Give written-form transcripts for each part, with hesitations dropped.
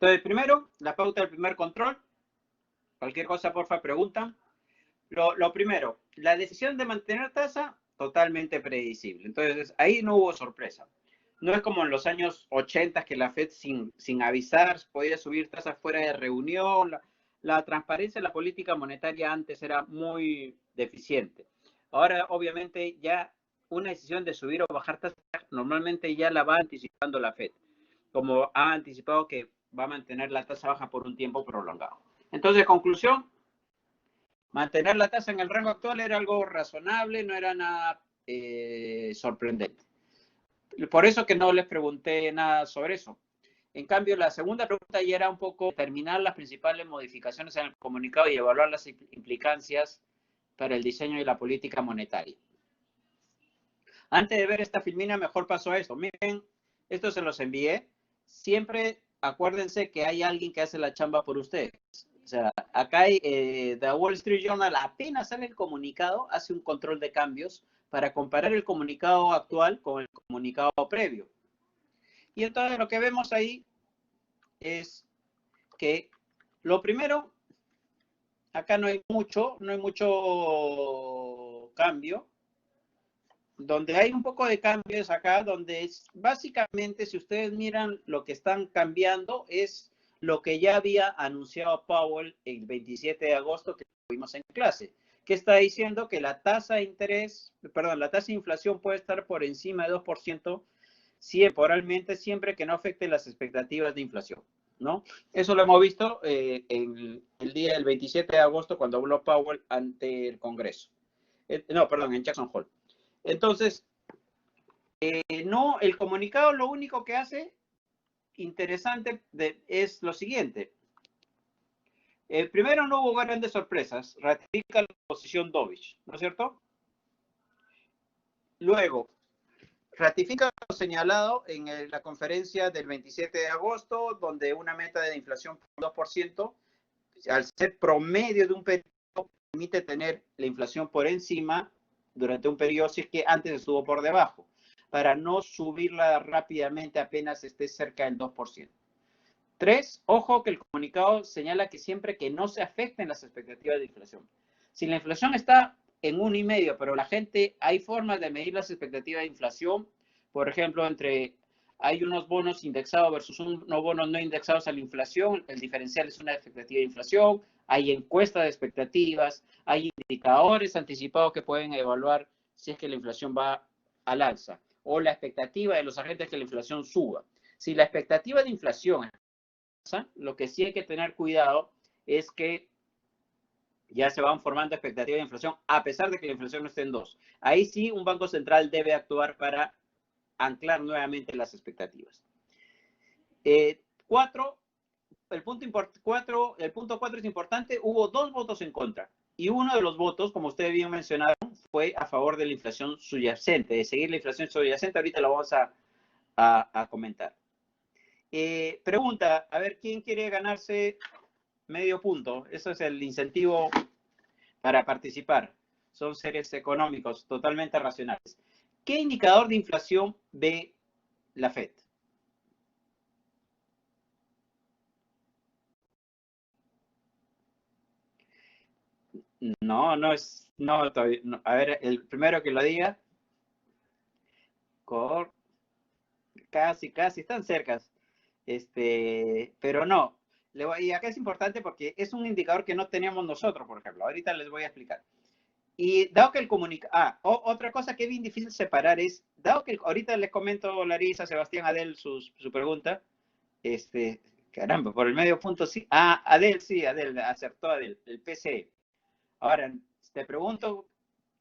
Entonces, primero, la pauta del primer control. Cualquier cosa, porfa, preguntan. Lo primero, la decisión de mantener tasa, totalmente predecible. Entonces, ahí no hubo sorpresa. No es como en los años 80 que la Fed sin avisar podía subir tasas fuera de reunión. La transparencia de la política monetaria antes era muy deficiente. Ahora, obviamente, ya una decisión de subir o bajar tasas normalmente ya la va anticipando la Fed, como ha anticipado que va a mantener la tasa baja por un tiempo prolongado. Entonces, conclusión, mantener la tasa en el rango actual era algo razonable, no era nada sorprendente. Por eso que no les pregunté nada sobre eso. En cambio, la segunda pregunta ya era un poco determinar las principales modificaciones en el comunicado y evaluar las implicancias para el diseño de la política monetaria. Antes de ver esta filmina, mejor paso a esto. Miren, esto se los envié. Siempre acuérdense que hay alguien que hace la chamba por ustedes. O sea, acá hay The Wall Street Journal, apenas sale el comunicado, hace un control de cambios para comparar el comunicado actual con el comunicado previo. Y entonces lo que vemos ahí es que lo primero, acá no hay mucho cambio. Donde hay un poco de cambios acá, donde es básicamente, si ustedes miran lo que están cambiando, es lo que ya había anunciado Powell el 27 de agosto que tuvimos en clase, que está diciendo que la tasa de interés, perdón, la tasa de inflación puede estar por encima de 2% temporalmente, siempre que no afecte las expectativas de inflación, ¿no? Eso lo hemos visto en el día del 27 de agosto cuando habló Powell ante el Congreso. No, perdón, en Jackson Hole. Entonces, no, el comunicado lo único que hace interesante es lo siguiente. Primero, no hubo grandes sorpresas. Ratifica la posición dovish, ¿no es cierto? Luego, ratifica lo señalado en la conferencia del 27 de agosto, donde una meta de inflación por 2%, al ser promedio de un periodo, permite tener la inflación por encima durante un periodo si es que antes estuvo por debajo, para no subirla rápidamente apenas esté cerca del 2%. 3, ojo que el comunicado señala que siempre que no se afecten las expectativas de inflación. Si la inflación está en 1,5, pero la gente, hay formas de medir las expectativas de inflación, por ejemplo, hay unos bonos indexados versus unos bonos no indexados a la inflación, el diferencial es una expectativa de inflación, hay encuestas de expectativas, hay indicadores anticipados que pueden evaluar si es que la inflación va al alza, o la expectativa de los agentes es que la inflación suba. Si la expectativa de inflación, lo que sí hay que tener cuidado es que ya se van formando expectativas de inflación a pesar de que la inflación no esté en 2. Ahí sí un banco central debe actuar para anclar nuevamente las expectativas. 4, el punto 4 es importante, hubo 2 votos en contra. Y uno de los votos, como ustedes bien mencionaron, fue a favor de la inflación subyacente, de seguir la inflación subyacente. Ahorita lo vamos a comentar. Pregunta, a ver, ¿quién quiere ganarse medio punto? Eso es el incentivo para participar. Son seres económicos totalmente racionales. ¿Qué indicador de inflación ve la Fed? No es, no, todavía, no. A ver, el primero que lo diga. Casi, están cercas. Pero no. Y acá es importante porque es un indicador que no teníamos nosotros, por ejemplo. Ahorita les voy a explicar. Y dado que el comunicado... otra cosa que es bien difícil separar es, dado que ahorita les comento, Larisa, Sebastián, Adel, su pregunta, caramba, por el medio punto sí. Adel, sí, Adel, acertó Adel, el PCE. Ahora, te pregunto,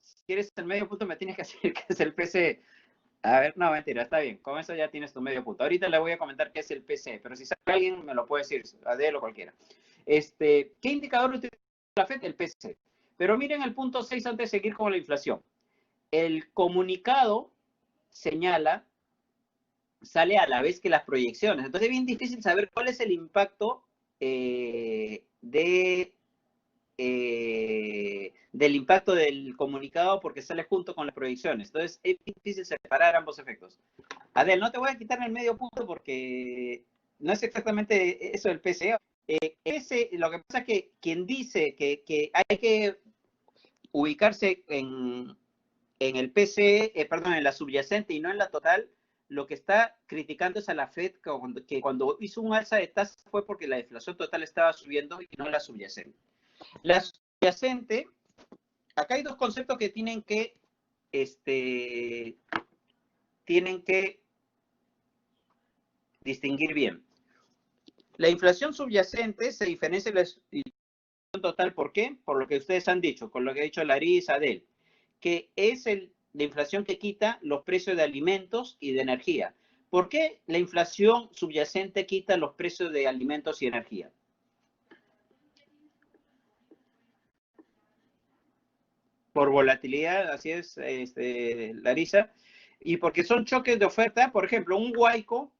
si quieres el medio punto, me tienes que decir qué es el PCE. A ver, no, mentira, está bien. Con eso ya tienes tu medio punto. Ahorita le voy a comentar qué es el PCE, pero si sabe alguien, me lo puede decir, Adel o cualquiera. ¿Qué indicador utiliza la FED? El PCE. Pero miren el punto 6 antes de seguir con la inflación. El comunicado sale a la vez que las proyecciones. Entonces es bien difícil saber cuál es el impacto del impacto del comunicado porque sale junto con las proyecciones. Entonces es difícil separar ambos efectos. Adel, no te voy a quitar el medio punto porque no es exactamente eso el PCE. Lo que pasa es que quien dice que hay que ubicarse en el PCE, perdón, en la subyacente y no en la total, lo que está criticando es a la Fed que cuando hizo un alza de tasas fue porque la inflación total estaba subiendo y no la subyacente. La subyacente, acá hay dos conceptos que tienen que distinguir bien. La inflación subyacente se diferencia de la inflación total, ¿por qué? Por lo que ustedes han dicho, con lo que ha dicho Larissa, Adel, que es la inflación que quita los precios de alimentos y de energía. ¿Por qué la inflación subyacente quita los precios de alimentos y energía? Por volatilidad, así es, Larissa, y porque son choques de oferta. Por ejemplo, un huaico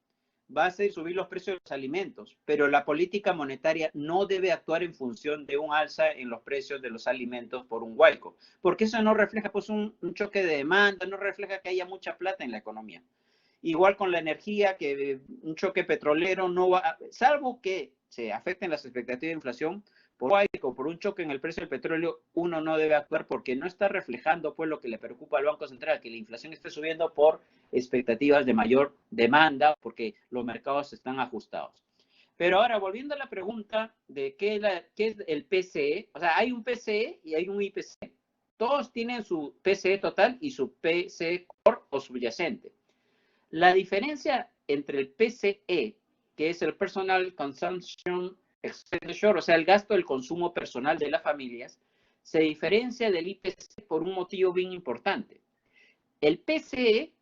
va a hacer subir los precios de los alimentos, pero la política monetaria no debe actuar en función de un alza en los precios de los alimentos por un huaico, porque eso no refleja pues un choque de demanda, no refleja que haya mucha plata en la economía. Igual con la energía, que un choque petrolero no va, salvo que se afecten las expectativas de inflación, por un choque en el precio del petróleo, uno no debe actuar porque no está reflejando pues lo que le preocupa al Banco Central, que la inflación esté subiendo por expectativas de mayor demanda, porque los mercados están ajustados. Pero ahora, volviendo a la pregunta de qué es el PCE, o sea, hay un PCE y hay un IPC. Todos tienen su PCE total y su PCE core o subyacente. La diferencia entre el PCE, que es el Personal Consumption Expenditure, o sea, el gasto del consumo personal de las familias, se diferencia del IPC por un motivo bien importante. El PCE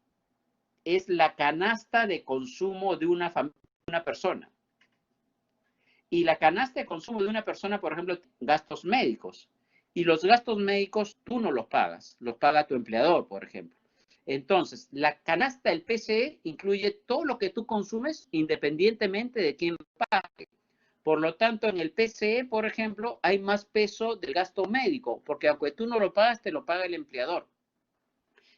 es la canasta de consumo de una persona. Y la canasta de consumo de una persona, por ejemplo, gastos médicos. Y los gastos médicos tú no los pagas, los paga tu empleador, por ejemplo. Entonces, la canasta del PCE incluye todo lo que tú consumes independientemente de quién pague. Por lo tanto, en el PCE, por ejemplo, hay más peso del gasto médico, porque aunque tú no lo pagas, te lo paga el empleador.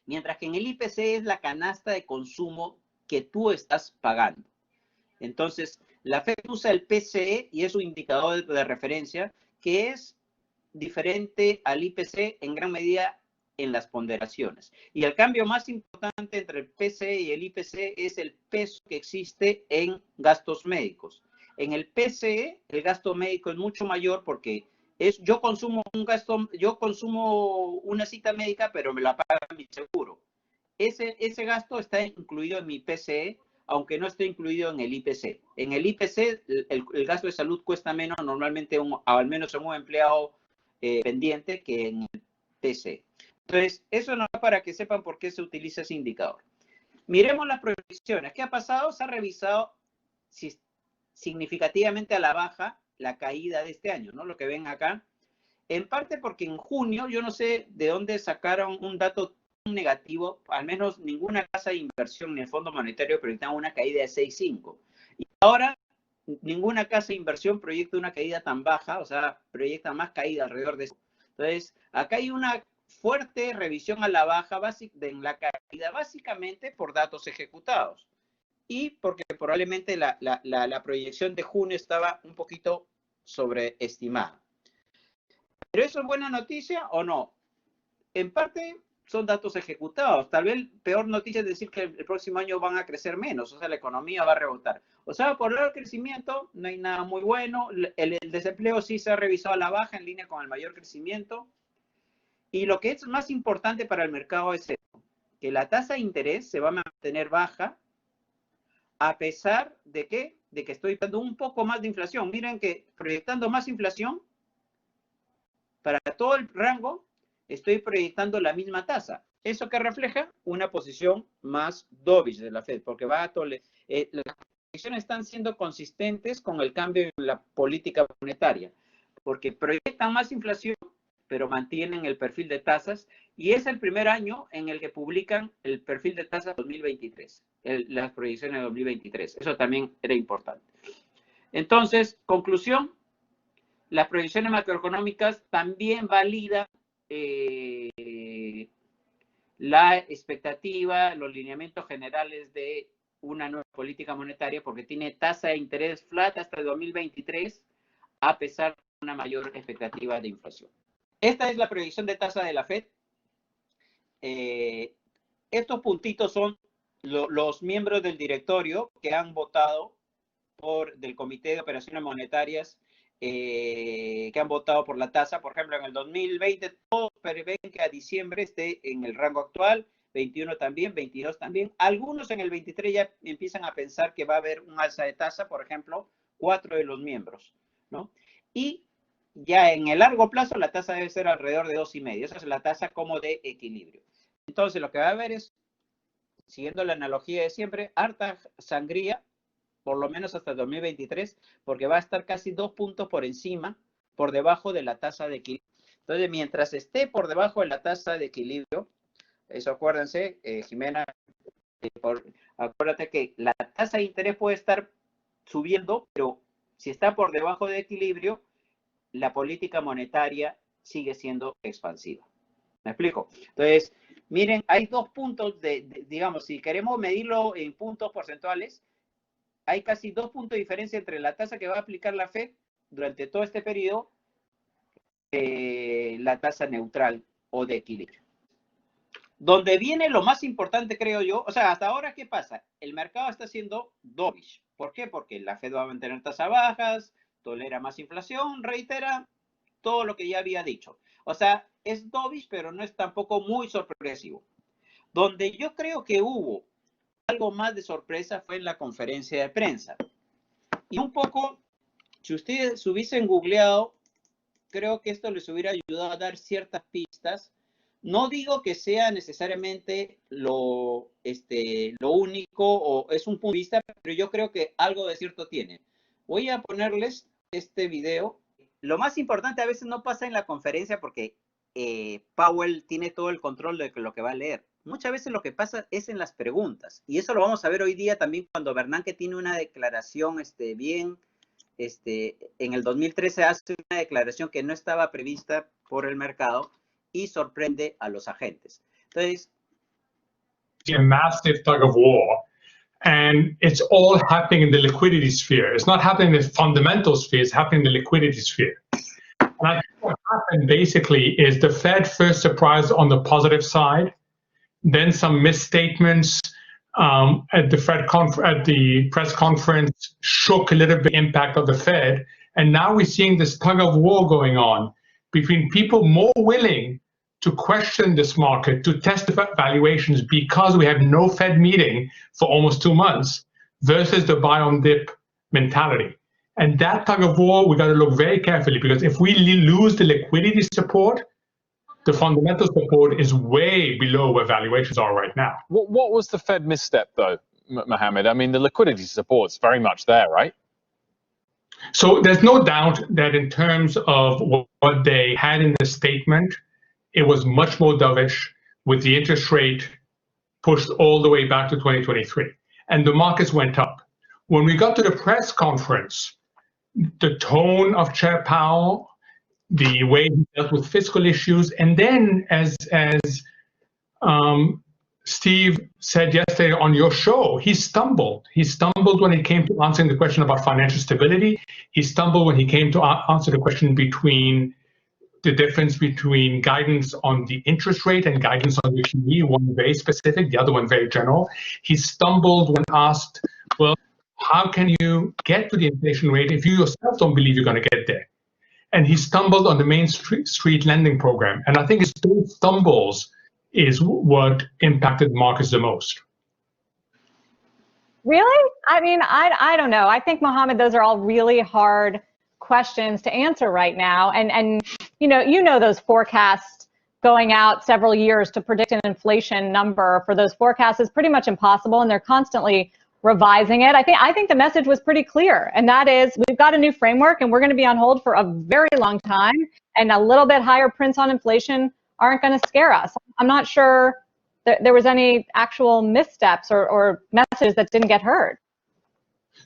Mientras que en el IPC es la canasta de consumo que tú estás pagando. Entonces, la Fed usa el PCE y es un indicador de referencia que es diferente al IPC en gran medida en las ponderaciones. Y el cambio más importante entre el PCE y el IPC es el peso que existe en gastos médicos. En el PCE, el gasto médico es mucho mayor porque yo consumo una cita médica, pero me la paga mi seguro. Ese gasto está incluido en mi PCE, aunque no esté incluido en el IPC. En el IPC, el gasto de salud cuesta menos normalmente, al menos en un empleado pendiente, que en el PCE. Entonces, eso no es para que sepan por qué se utiliza ese indicador. Miremos las proyecciones. ¿Qué ha pasado? Se ha revisado significativamente a la baja la caída de este año, ¿no? Lo que ven acá. En parte porque en junio, yo no sé de dónde sacaron un dato negativo, al menos ninguna casa de inversión ni el Fondo Monetario proyectaba una caída de 6,5. Y ahora ninguna casa de inversión proyecta una caída tan baja, o sea, proyecta más caída alrededor de eso. Entonces, acá hay una fuerte revisión a la baja en la caída, básicamente por datos ejecutados y porque probablemente la proyección de junio estaba un poquito sobreestimada. ¿Pero eso es buena noticia o no? En parte son datos ejecutados. Tal vez peor noticia es decir que el próximo año van a crecer menos, o sea, la economía va a rebotar. O sea, por el crecimiento no hay nada muy bueno. El desempleo sí se ha revisado a la baja en línea con el mayor crecimiento. Y lo que es más importante para el mercado es esto, que la tasa de interés se va a mantener baja a pesar de que estoy dando un poco más de inflación. Miren que proyectando más inflación, para todo el rango, estoy proyectando la misma tasa. ¿Eso que refleja? Una posición más dovish de la Fed, porque las proyecciones están siendo consistentes con el cambio en la política monetaria, porque proyectan más inflación, pero mantienen el perfil de tasas, y es el primer año en el que publican el perfil de tasas 2023, las proyecciones de 2023. Eso también era importante. Entonces, conclusión, las proyecciones macroeconómicas también validan la expectativa, los lineamientos generales de una nueva política monetaria porque tiene tasa de interés flat hasta el 2023, a pesar de una mayor expectativa de inflación. Esta es la previsión de tasa de la Fed. Estos puntitos son los miembros del directorio que han votado del Comité de Operaciones Monetarias, que han votado por la tasa. Por ejemplo, en el 2020 todos prevén que a diciembre esté en el rango actual, 21 también, 22 también. Algunos en el 23 ya empiezan a pensar que va a haber un alza de tasa, por ejemplo, 4 de los miembros, ¿no? Y ya en el largo plazo la tasa debe ser alrededor de 2,5. Esa es la tasa como de equilibrio. Entonces lo que va a haber es, siguiendo la analogía de siempre, harta sangría, por lo menos hasta el 2023, porque va a estar casi 2 puntos por encima, por debajo de la tasa de equilibrio. Entonces, mientras esté por debajo de la tasa de equilibrio, eso acuérdense, Jimena, acuérdate que la tasa de interés puede estar subiendo, pero si está por debajo de equilibrio, la política monetaria sigue siendo expansiva. ¿Me explico? Entonces, miren, hay 2 puntos digamos, si queremos medirlo en puntos porcentuales, hay casi 2 puntos de diferencia entre la tasa que va a aplicar la Fed durante todo este periodo, la tasa neutral o de equilibrio. Donde viene lo más importante, creo yo, o sea, hasta ahora, ¿qué pasa? El mercado está siendo dovish. ¿Por qué? Porque la Fed va a mantener tasas bajas, tolera más inflación, reitera todo lo que ya había dicho. O sea, es dovish, pero no es tampoco muy sorpresivo. Donde yo creo que hubo algo más de sorpresa fue en la conferencia de prensa. Y un poco, si ustedes hubiesen googleado, creo que esto les hubiera ayudado a dar ciertas pistas. No digo que sea necesariamente lo único o es un punto de vista, pero yo creo que algo de cierto tiene. Voy a ponerles este video. Lo más importante a veces no pasa en la conferencia porque Powell tiene todo el control de lo que va a leer. Muchas veces lo que pasa es en las preguntas. Y eso lo vamos a ver hoy día también cuando Bernanke tiene una declaración en el 2013 hace una declaración que no estaba prevista por el mercado y sorprende a los agentes. Entonces, a massive tug of war, and it's all happening in the liquidity sphere. It's not happening in the fundamental sphere, it's happening in the liquidity sphere. And I think what happened basically is the Fed first surprised on the positive side, then some misstatements at the press conference shook a little bit the impact of the Fed, and now we're seeing this tug of war going on between people more willing to question this market, to test the valuations because we have no Fed meeting for almost 2 months, versus the buy on dip mentality. And that tug of war, we got to look very carefully, because if we lose the liquidity support, the fundamental support is way below where valuations are right now. What was the Fed misstep, though, Mohammed? I mean, the liquidity support's very much there, right? So there's no doubt that in terms of what they had in the statement, it was much more dovish, with the interest rate pushed all the way back to 2023. And the markets went up. When we got to the press conference, the tone of Chair Powell, the way he dealt with fiscal issues, and then as Steve said yesterday on your show, he stumbled. He stumbled when it came to answering the question about financial stability. He stumbled when he came to answer the question between the difference between guidance on the interest rate and guidance on the QE, one very specific, the other one very general. He stumbled when asked, well, how can you get to the inflation rate if you yourself don't believe you're going to get there? And he stumbled on the Main Street lending program. And I think his those stumbles is what impacted markets the most. Really? I mean, I don't know. I think, Mohammed, those are all really hard questions to answer right now. And you know those forecasts going out several years to predict an inflation number for those forecasts is pretty much impossible, and they're constantly revising it. I think the message was pretty clear, and that is we've got a new framework and we're going to be on hold for a very long time, and a little bit higher prints on inflation aren't going to scare us. I'm not sure that there was any actual missteps or messages that didn't get heard.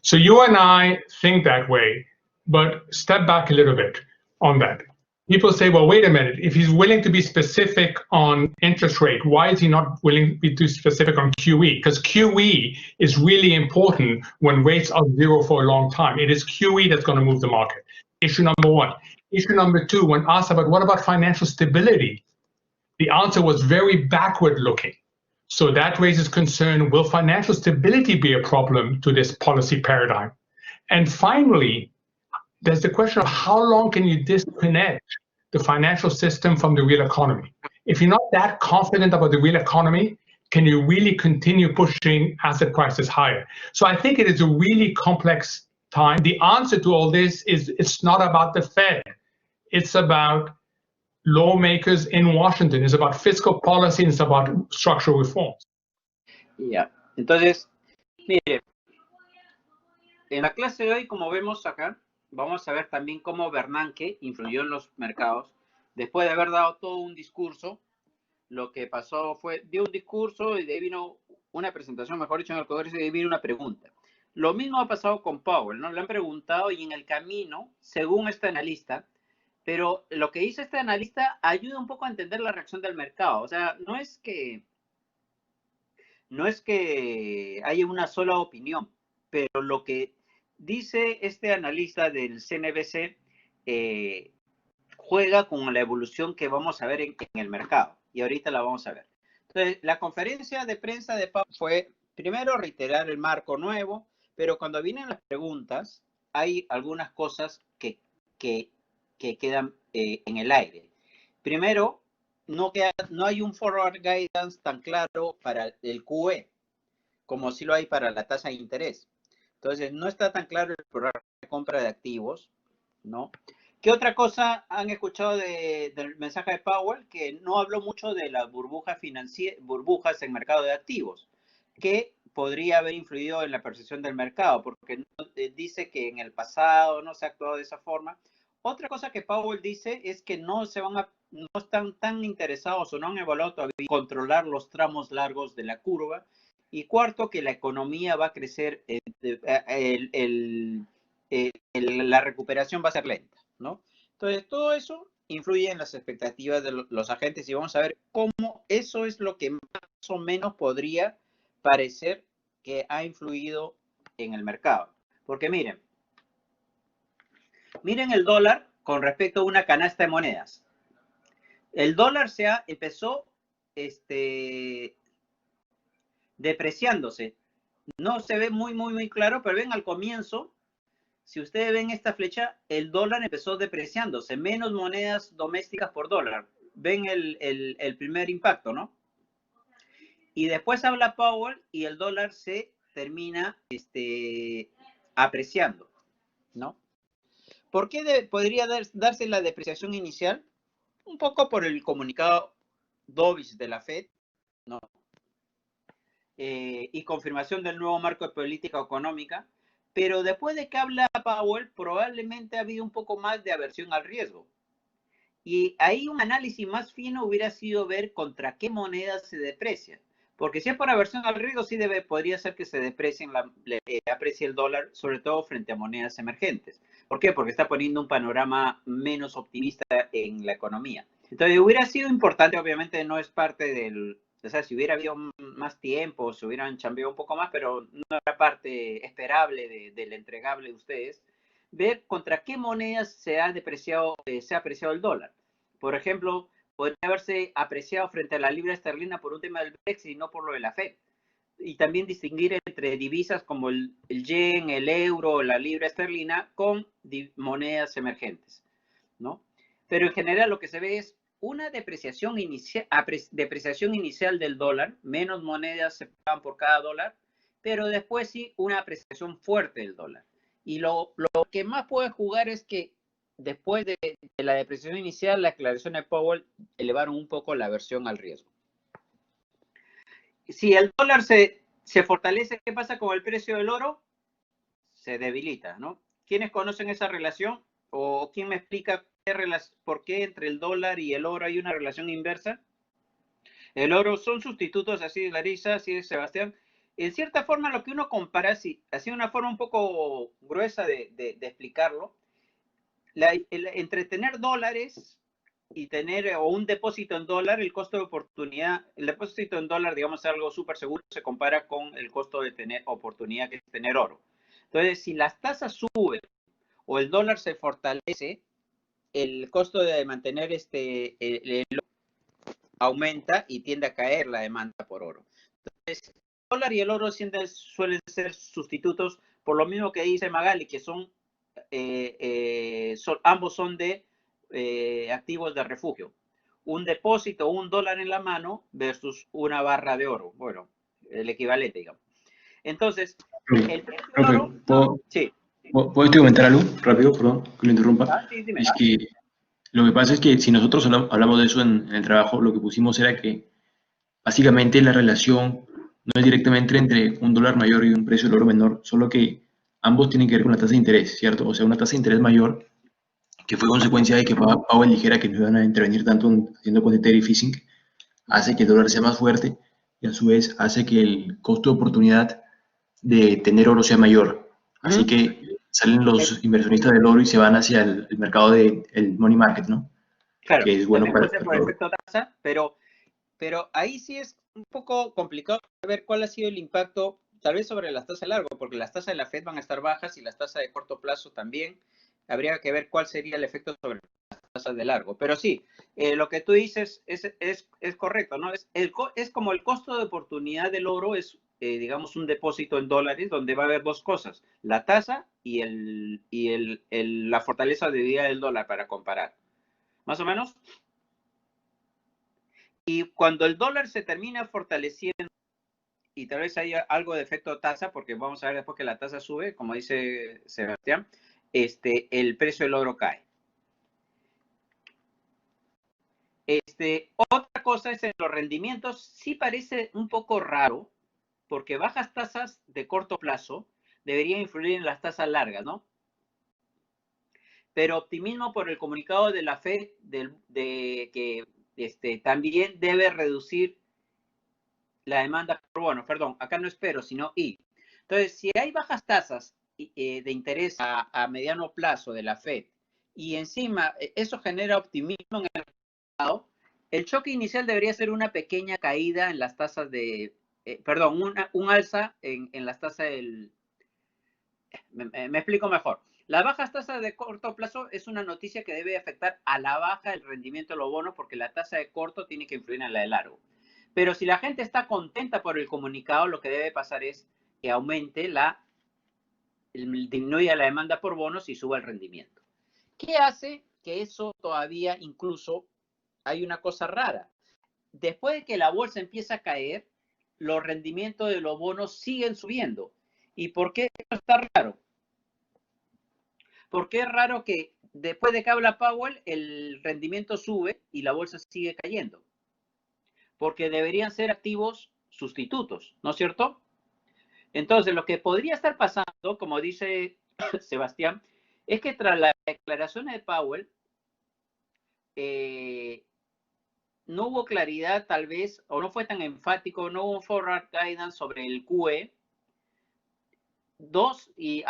So you and I think that way, but step back a little bit on that. people say, well, wait a minute, if he's willing to be specific on interest rate, why is he not willing to be too specific on QE? Because QE is really important when rates are zero for a long time. It is QE that's going to move the market. Issue number one. Issue number two, when asked about what about financial stability, the answer was very backward looking. So that raises concern, will financial stability be a problem to this policy paradigm? And finally, there's the question of how long can you disconnect the financial system from the real economy? If you're not that confident about the real economy, can you really continue pushing asset prices higher? So I think it is a really complex time. The answer to all this is it's not about the Fed. It's about lawmakers in Washington. It's about fiscal policy and it's about structural reforms. Ya. Entonces, mire, en la clase de hoy, como vemos acá, vamos a ver también cómo Bernanke influyó en los mercados. Después de haber dado todo un discurso, lo que pasó fue, dio un discurso y de ahí vino una presentación, mejor dicho, en el Congreso, y de ahí vino una pregunta. Lo mismo ha pasado con Powell, ¿no? Le han preguntado y en el camino, según este analista, pero lo que dice este analista ayuda un poco a entender la reacción del mercado. O sea, no es que haya una sola opinión, pero lo que dice este analista del CNBC juega con la evolución que vamos a ver en el mercado. Y ahorita la vamos a ver. Entonces, la conferencia de prensa de Powell fue, primero, reiterar el marco nuevo, pero cuando vienen las preguntas, hay algunas cosas que quedan en el aire. Primero, no hay un forward guidance tan claro para el QE, como sí lo hay para la tasa de interés. Entonces, no está tan claro el programa de compra de activos, ¿no? ¿Qué otra cosa han escuchado del mensaje de Powell? Que no habló mucho de las burbujas en el mercado de activos, que podría haber influido en la percepción del mercado, porque dice que en el pasado no se ha actuado de esa forma. Otra cosa que Powell dice es que no están tan interesados o no han evaluado todavía controlar los tramos largos de la curva. Y cuarto, que la economía va a crecer, la recuperación va a ser lenta, ¿no? Entonces, todo eso influye en las expectativas de los agentes y vamos a ver cómo eso es lo que más o menos podría parecer que ha influido en el mercado. Porque miren el dólar con respecto a una canasta de monedas. El dólar empezó depreciándose. No se ve muy claro, pero ven al comienzo, si ustedes ven esta flecha, el dólar empezó depreciándose, menos monedas domésticas por dólar. Ven el primer impacto, ¿no? Y después habla Powell y el dólar se termina apreciando, ¿no? ¿Por qué podría darse la depreciación inicial? Un poco por el comunicado dovish de la Fed, ¿no? Y confirmación del nuevo marco de política económica, pero después de que habla Powell, probablemente ha habido un poco más de aversión al riesgo. Y ahí un análisis más fino hubiera sido ver contra qué monedas se deprecia. Porque si es por aversión al riesgo, sí podría ser que se aprecie el dólar, sobre todo frente a monedas emergentes. ¿Por qué? Porque está poniendo un panorama menos optimista en la economía. Entonces, hubiera sido importante, obviamente no es parte del... O sea, si hubiera habido más tiempo, se hubieran chambeado un poco más, pero no era parte esperable del entregable de ustedes, ver contra qué monedas se ha apreciado el dólar. Por ejemplo, podría haberse apreciado frente a la libra esterlina por un tema del Brexit y no por lo de la Fed. Y también distinguir entre divisas como el yen, el euro, la libra esterlina con monedas emergentes, ¿no? Pero en general lo que se ve es una depreciación inicial del dólar, menos monedas se pagan por cada dólar, pero después sí una apreciación fuerte del dólar. Y lo que más puede jugar es que después de la depreciación inicial, la declaración de Powell elevaron un poco la aversión al riesgo. Si el dólar se fortalece, ¿qué pasa con el precio del oro? Se debilita, ¿no? ¿Quiénes conocen esa relación? ¿O quién me explica por qué entre el dólar y el oro hay una relación inversa? El oro son sustitutos, así es Larissa, así es Sebastián. En cierta forma, lo que uno compara, así una forma un poco gruesa de explicarlo, entre tener dólares y tener o un depósito en dólar, el costo de oportunidad, el depósito en dólar, digamos, es algo súper seguro, se compara con el costo de tener oportunidad que es tener oro. Entonces, si las tasas suben o el dólar se fortalece, el costo de mantener el aumenta y tiende a caer la demanda por oro. Entonces, el dólar y el oro suelen ser sustitutos por lo mismo que dice Magali, que ambos son de activos de refugio. Un depósito, un dólar en la mano versus una barra de oro. Bueno, el equivalente, digamos. Entonces, el precio del oro... Sí. ¿Puedo comentar algo rápido? Perdón, que lo interrumpa. Sí, dime. Es que lo que pasa es que si nosotros hablamos de eso en el trabajo, lo que pusimos era que básicamente la relación no es directamente entre un dólar mayor y un precio del oro menor, solo que ambos tienen que ver con la tasa de interés, ¿cierto? O sea, una tasa de interés mayor, que fue consecuencia de que Powell dijera que no iban a intervenir tanto haciendo quantitative easing, hace que el dólar sea más fuerte y a su vez hace que el costo de oportunidad de tener oro sea mayor. Así que salen los inversionistas del oro y se van hacia el mercado del money market, ¿no? Claro, Que es bueno para por el efecto tasa, pero ahí sí es un poco complicado ver cuál ha sido el impacto, tal vez sobre las tasas de largo, porque las tasas de la Fed van a estar bajas y las tasas de corto plazo también. Habría que ver cuál sería el efecto sobre las tasas de largo. Pero sí, lo que tú dices es correcto, ¿no? Es como el costo de oportunidad del oro es, digamos, un depósito en dólares donde va a haber dos cosas, la tasa y la fortaleza de día del dólar para comparar. ¿Más o menos? Y cuando el dólar se termina fortaleciendo, y tal vez haya algo de efecto tasa, porque vamos a ver después que la tasa sube, como dice Sebastián, el precio del oro cae. Otra cosa es en los rendimientos, sí parece un poco raro, porque bajas tasas de corto plazo deberían influir en las tasas largas, ¿no? Pero optimismo por el comunicado de la Fed de que también debe reducir la demanda por bonos, perdón, acá no espero, sino I. Entonces, si hay bajas tasas de interés a mediano plazo de la Fed y encima eso genera optimismo en el mercado, el choque inicial debería ser una pequeña caída en las tasas de, un alza en las tasas del... Me explico mejor. Las bajas tasas de corto plazo es una noticia que debe afectar a la baja el rendimiento de los bonos porque la tasa de corto tiene que influir en la de largo. Pero si la gente está contenta por el comunicado, lo que debe pasar es que aumente disminuya la demanda por bonos y suba el rendimiento. ¿Qué hace que eso todavía incluso hay una cosa rara? Después de que la bolsa empieza a caer, los rendimientos de los bonos siguen subiendo. ¿Y por qué eso está raro? Porque es raro que después de que habla Powell, el rendimiento sube y la bolsa sigue cayendo. Porque deberían ser activos sustitutos, ¿no es cierto? Entonces, lo que podría estar pasando, como dice Sebastián, es que tras las declaraciones de Powell, no hubo claridad tal vez, o no fue tan enfático, no hubo forward guidance sobre el QE. Dos, y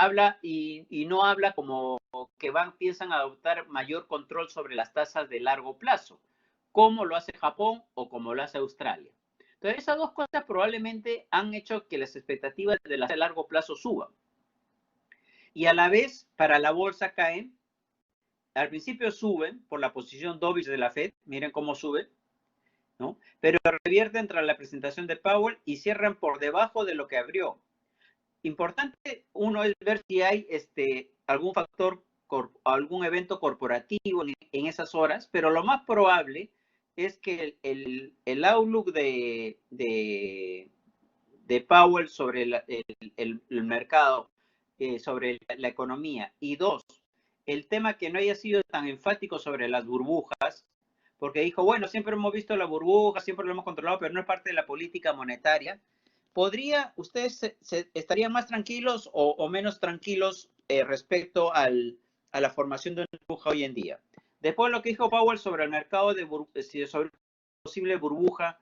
no habla como que piensan adoptar mayor control sobre las tasas de largo plazo, como lo hace Japón o como lo hace Australia. Entonces, esas dos cosas probablemente han hecho que las expectativas de las de largo plazo suban. Y a la vez, para la bolsa caen. Al principio suben por la posición dovish de la Fed, miren cómo suben, ¿no? Pero revierten tras la presentación de Powell y cierran por debajo de lo que abrió. Importante, uno, es ver si hay algún factor, algún evento corporativo en esas horas, pero lo más probable es que el outlook de Powell sobre el mercado, sobre la economía, y dos, el tema que no haya sido tan enfático sobre las burbujas, porque dijo, bueno, siempre hemos visto la burbuja, siempre lo hemos controlado, pero no es parte de la política monetaria. ¿Ustedes estarían más tranquilos o menos tranquilos respecto a la formación de una burbuja hoy en día? Después lo que dijo Powell sobre el mercado sobre posible burbuja,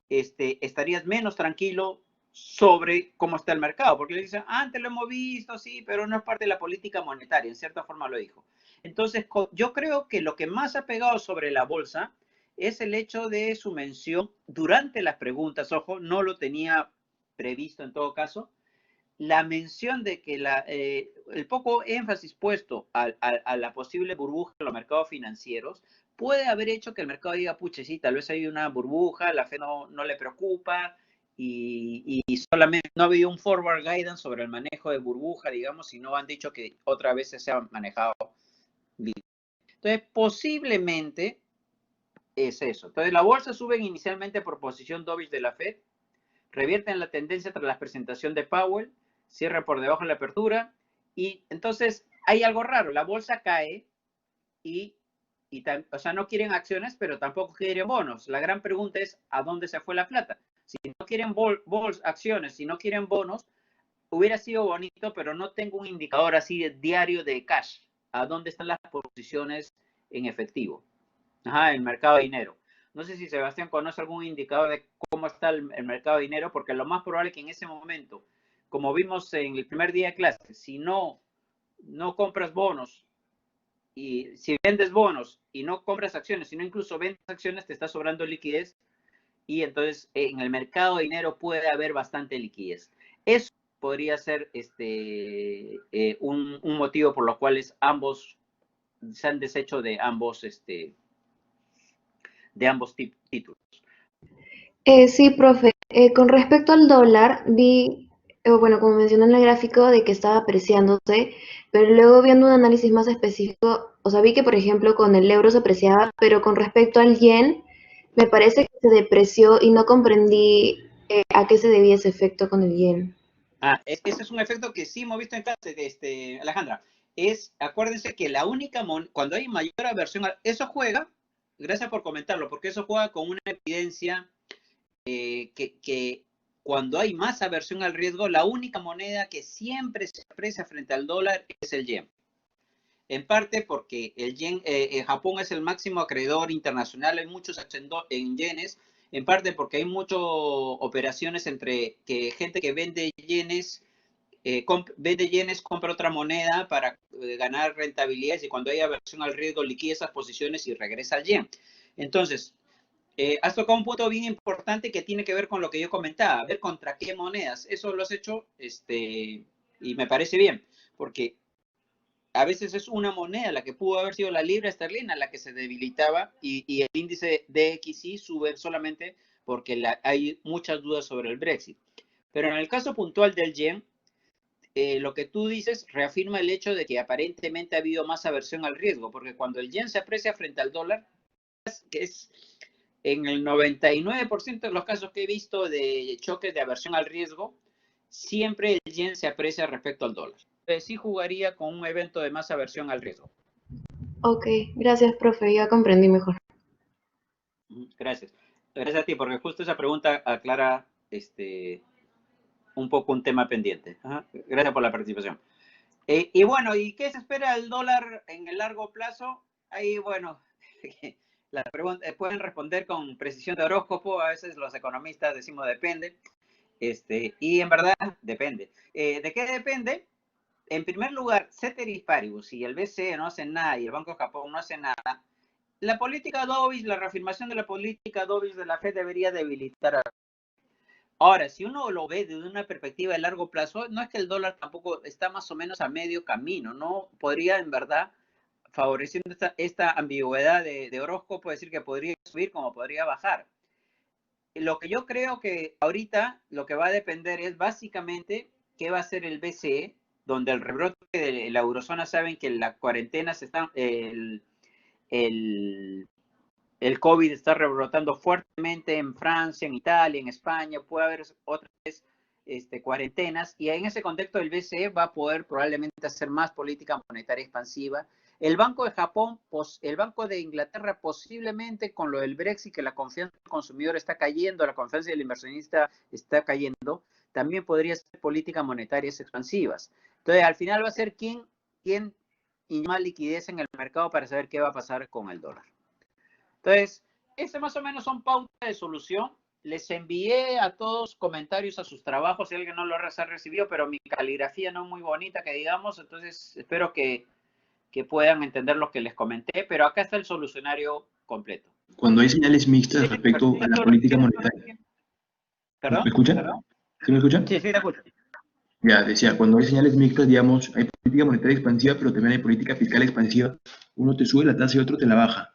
¿estarías menos tranquilo sobre cómo está el mercado? Porque le dicen, antes lo hemos visto, sí, pero no es parte de la política monetaria, en cierta forma lo dijo. Entonces, yo creo que lo que más ha pegado sobre la bolsa es el hecho de su mención durante las preguntas, ojo, no lo tenía previsto en todo caso, la mención de que el poco énfasis puesto a la posible burbuja en los mercados financieros puede haber hecho que el mercado diga, puche, sí, tal vez hay una burbuja, la Fed no le preocupa y solamente no ha habido un forward guidance sobre el manejo de burbuja, digamos, y no han dicho que otra vez se ha manejado bien. Entonces, posiblemente es eso. Entonces, la bolsa sube inicialmente por posición dovish de la Fed, revierten la tendencia tras la presentación de Powell, cierra por debajo de la apertura y entonces hay algo raro, la bolsa cae o sea, no quieren acciones, pero tampoco quieren bonos. La gran pregunta es, ¿a dónde se fue la plata? Si no quieren acciones, si no quieren bonos, hubiera sido bonito, pero no tengo un indicador así de diario de cash. ¿A dónde están las posiciones en efectivo? Ajá, el mercado de dinero. No sé si Sebastián conoce algún indicador de cómo está el mercado de dinero, porque lo más probable es que en ese momento, como vimos en el primer día de clase, si no compras bonos y si vendes bonos y no compras acciones, sino incluso vendes acciones, te está sobrando liquidez y entonces en el mercado de dinero puede haber bastante liquidez. Eso podría ser un motivo por los cuales ambos se han deshecho de ambos títulos. Sí, profe. Con respecto al dólar, vi, bueno, como mencioné en el gráfico, de que estaba apreciándose, pero luego viendo un análisis más específico, o sea, vi que, por ejemplo, con el euro se apreciaba, pero con respecto al yen, me parece que se depreció y no comprendí a qué se debía ese efecto con el yen. Ese es un efecto que sí hemos visto en clase, Alejandra. Acuérdense que la única cuando hay mayor aversión, eso juega, gracias por comentarlo, porque eso juega con una evidencia que cuando hay más aversión al riesgo, la única moneda que siempre se aprecia frente al dólar es el yen. En parte porque el yen, Japón es el máximo acreedor internacional, hay muchos en yenes, en parte porque hay muchas operaciones entre gente que vende yenes, compra otra moneda para ganar rentabilidades y cuando hay aversión al riesgo liquida esas posiciones y regresa al yen. Entonces, has tocado un punto bien importante que tiene que ver con lo que yo comentaba, ver contra qué monedas. Eso lo has hecho y me parece bien, porque a veces es una moneda la que pudo haber sido la libra esterlina la que se debilitaba y el índice DXY sube solamente porque hay muchas dudas sobre el Brexit. Pero en el caso puntual del yen, lo que tú dices reafirma el hecho de que aparentemente ha habido más aversión al riesgo, porque cuando el yen se aprecia frente al dólar, que es en el 99% de los casos que he visto de choques de aversión al riesgo, siempre el yen se aprecia respecto al dólar. Entonces, sí jugaría con un evento de más aversión al riesgo. Ok, gracias, profe, ya comprendí mejor. Gracias. Gracias a ti, porque justo esa pregunta aclara un poco un tema pendiente. Ajá. Gracias por la participación. Y bueno, ¿y qué se espera del dólar en el largo plazo? Ahí, bueno, la pregunta, pueden responder con precisión de horóscopo, a veces los economistas decimos depende, y en verdad depende. ¿De qué depende? En primer lugar, ceteris paribus, si el BCE no hace nada y el Banco de Japón no hace nada, la política dovish, la reafirmación de la política dovish de la Fed debería debilitar a... Ahora, si uno lo ve desde una perspectiva de largo plazo, no es que el dólar tampoco está más o menos a medio camino, ¿no? Podría, en verdad, favoreciendo esta ambigüedad de horóscopo, decir que podría subir como podría bajar. Lo que yo creo que ahorita lo que va a depender es básicamente qué va a hacer el BCE, donde el rebrote de la eurozona saben que las cuarentenas están, el COVID está rebrotando fuertemente en Francia, en Italia, en España, puede haber otras cuarentenas y en ese contexto el BCE va a poder probablemente hacer más política monetaria expansiva. El Banco de Japón, el Banco de Inglaterra posiblemente con lo del Brexit, que la confianza del consumidor está cayendo, la confianza del inversionista está cayendo, también podría ser políticas monetarias expansivas. Entonces, al final va a ser quién y más liquidez en el mercado para saber qué va a pasar con el dólar. Entonces, más o menos son pautas de solución. Les envié a todos comentarios a sus trabajos, si alguien no lo ha recibido, pero mi caligrafía no es muy bonita, que digamos, entonces espero que que puedan entender lo que les comenté, pero acá está el solucionario completo. Cuando hay señales mixtas respecto a la política monetaria. ¿Perdón? ¿Me escucha? ¿Sí me escucha? Sí, te escucho. Ya, decía, cuando hay señales mixtas, digamos, hay política monetaria expansiva, pero también hay política fiscal expansiva. Uno te sube la tasa y otro te la baja.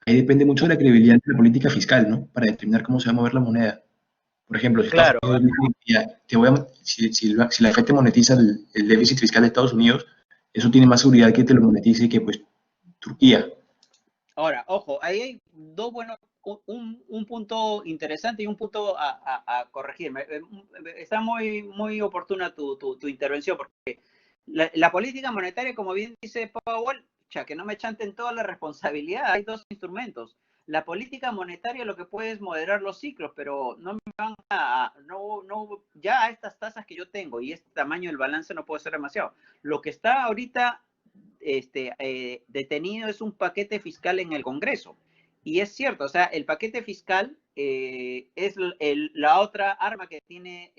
Ahí depende mucho de la credibilidad de la política fiscal, ¿no? Para determinar cómo se va a mover la moneda. Por ejemplo, si Estados Claro. Unidos dice, si la FED te monetiza el déficit fiscal de Estados Unidos, eso tiene más seguridad que te lo monetice que, pues, Turquía. Ahora, ojo, ahí hay dos buenos, un punto interesante y un punto a corregir. Está muy oportuna tu intervención, porque la política monetaria, como bien dice Powell, que no me chanten toda la responsabilidad, hay dos instrumentos. La política monetaria lo que puede es moderar los ciclos, pero no me van a, ya a estas tasas que yo tengo y este tamaño del balance no puede ser demasiado. Lo que está ahorita detenido es un paquete fiscal en el Congreso. Y es cierto, o sea, el paquete fiscal es la otra arma que tiene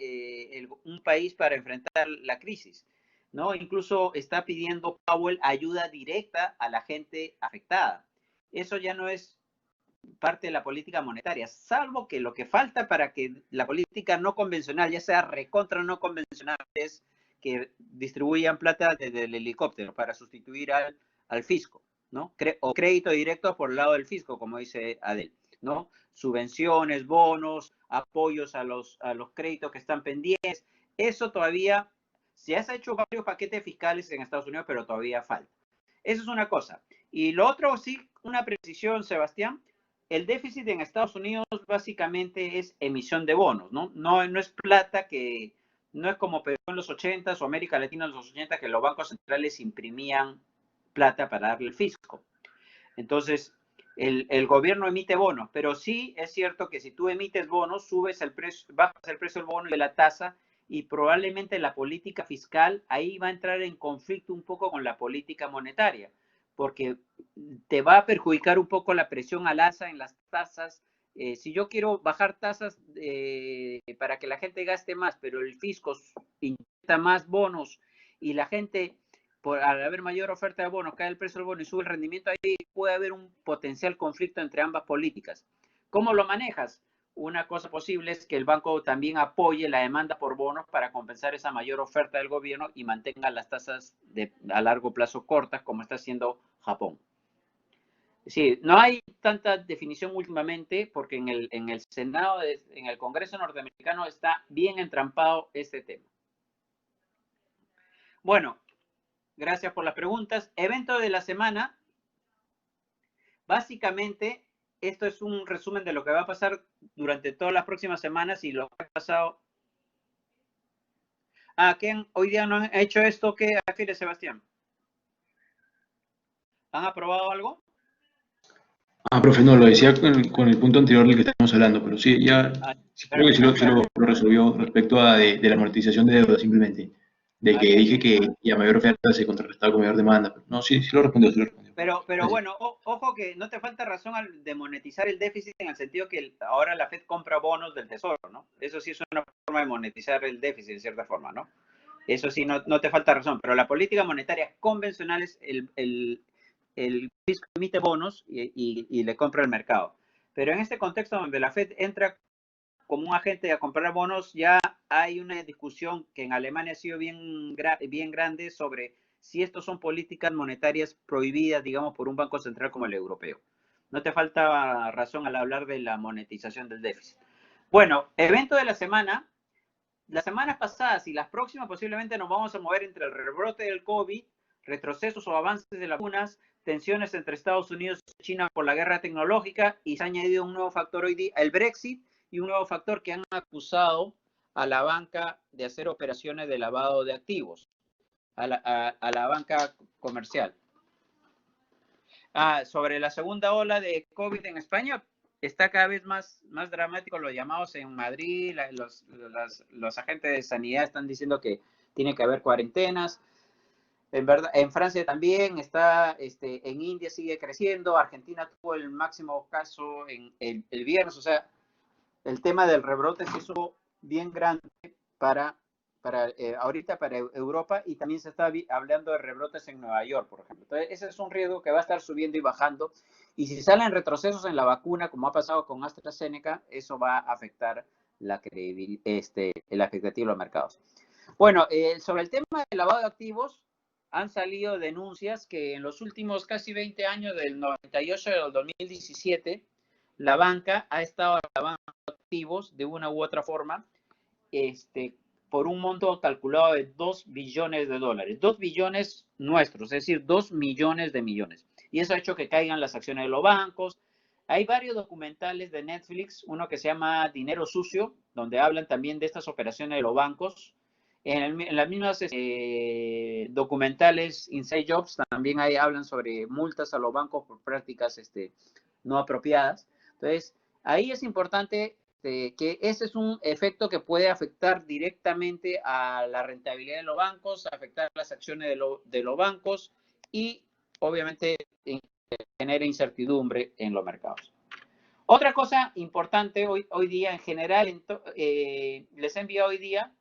un país para enfrentar la crisis, ¿no? Incluso está pidiendo Powell ayuda directa a la gente afectada. Eso ya no es parte de la política monetaria, salvo que lo que falta para que la política no convencional, ya sea recontra no convencional, es que distribuyan plata desde el helicóptero para sustituir al fisco, ¿no? O crédito directo por el lado del fisco, como dice Adel, ¿no? Subvenciones, bonos, apoyos a los créditos que están pendientes. Eso todavía, se ha hecho varios paquetes fiscales en Estados Unidos, pero todavía falta. Eso es una cosa. Y lo otro, sí, una precisión, Sebastián. El déficit en Estados Unidos básicamente es emisión de bonos, ¿no? No es plata que, no es como Perú en los 80s o América Latina en los 80 que los bancos centrales imprimían plata para darle al fisco. Entonces, el gobierno emite bonos, pero sí es cierto que si tú emites bonos, subes el precio, bajas el precio del bono y de la tasa, y probablemente la política fiscal ahí va a entrar en conflicto un poco con la política monetaria, porque te va a perjudicar un poco la presión al alza en las tasas. Si yo quiero bajar tasas para que la gente gaste más, pero el fisco inyecta más bonos y la gente, al haber mayor oferta de bonos, cae el precio del bono y sube el rendimiento, ahí puede haber un potencial conflicto entre ambas políticas. ¿Cómo lo manejas? Una cosa posible es que el banco también apoye la demanda por bonos para compensar esa mayor oferta del gobierno y mantenga las tasas a largo plazo cortas, como está haciendo Japón. Sí, no hay tanta definición últimamente porque en el Senado, en el Congreso norteamericano está bien entrampado este tema. Bueno, gracias por las preguntas. Evento de la semana. Básicamente, esto es un resumen de lo que va a pasar durante todas las próximas semanas y lo que ha pasado. ¿Quién hoy día no han hecho esto? ¿Qué refiere, Sebastián? ¿Han aprobado algo? Profe, no, lo decía con el punto anterior del que estábamos hablando, pero sí, ya creo que sí lo resolvió respecto a de la amortización de deuda, simplemente. De que dije que a mayor oferta se contrarrestaba con mayor demanda. Pero no, sí lo respondió, Pero bueno, ojo que no te falta razón al de monetizar el déficit en el sentido que ahora la Fed compra bonos del Tesoro, ¿no? Eso sí es una forma de monetizar el déficit, en cierta forma, ¿no? Eso sí, no te falta razón. Pero la política monetaria convencional es el fisco emite bonos y le compra el mercado. Pero en este contexto donde la Fed entra como un agente a comprar bonos, ya hay una discusión que en Alemania ha sido bien grande sobre si estos son políticas monetarias prohibidas, digamos, por un banco central como el europeo. No te falta razón al hablar de la monetización del déficit. Bueno, evento de la semana. Las semanas pasadas y las próximas posiblemente nos vamos a mover entre el rebrote del COVID, retrocesos o avances de las vacunas, tensiones entre Estados Unidos y China por la guerra tecnológica, y se ha añadido un nuevo factor hoy día, el Brexit, y un nuevo factor que han acusado a la banca de hacer operaciones de lavado de activos, a la banca comercial. Sobre la segunda ola de COVID en España, está cada vez más dramático. Los llamados en Madrid, los agentes de sanidad están diciendo que tiene que haber cuarentenas. En Francia también está, en India sigue creciendo, Argentina tuvo el máximo caso el viernes. O sea, el tema del rebrote se hizo bien grande para ahorita para Europa, y también se está hablando de rebrotes en Nueva York, por ejemplo. Entonces, ese es un riesgo que va a estar subiendo y bajando. Y si salen retrocesos en la vacuna, como ha pasado con AstraZeneca, eso va a afectar la expectativa de los mercados. Bueno, sobre el tema del lavado de activos, han salido denuncias que en los últimos casi 20 años, del 98 al 2017, la banca ha estado lavando activos de una u otra forma, por un monto calculado de $2 billones. 2 billones nuestros, es decir, 2 millones de millones. Y eso ha hecho que caigan las acciones de los bancos. Hay varios documentales de Netflix, uno que se llama Dinero Sucio, donde hablan también de estas operaciones de los bancos. En las mismas documentales Inside Jobs también hablan sobre multas a los bancos por prácticas no apropiadas. Entonces, ahí es importante que ese es un efecto que puede afectar directamente a la rentabilidad de los bancos, afectar las acciones de los bancos y obviamente genera incertidumbre en los mercados. Otra cosa importante hoy día en general, les he enviado hoy día,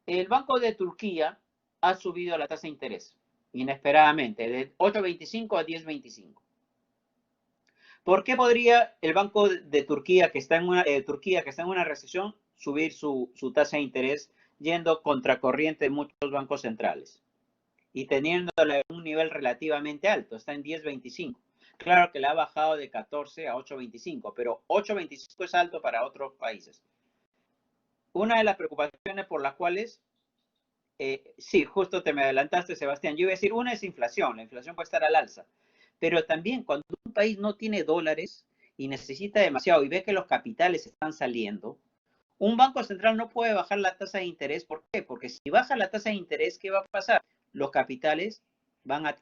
el Banco de Turquía ha subido la tasa de interés inesperadamente, de 8,25 a 10,25. ¿Por qué podría el Banco de Turquía, que está en una recesión, subir su tasa de interés yendo contracorriente de muchos bancos centrales y teniéndole un nivel relativamente alto? Está en 10,25. Claro que le ha bajado de 14 a 8,25, pero 8,25 es alto para otros países. Una de las preocupaciones por las cuales, sí, justo te me adelantaste, Sebastián, yo iba a decir, una es inflación, la inflación puede estar al alza, pero también cuando un país no tiene dólares y necesita demasiado y ve que los capitales están saliendo, un banco central no puede bajar la tasa de interés. ¿Por qué? Porque si baja la tasa de interés, ¿qué va a pasar? Los capitales van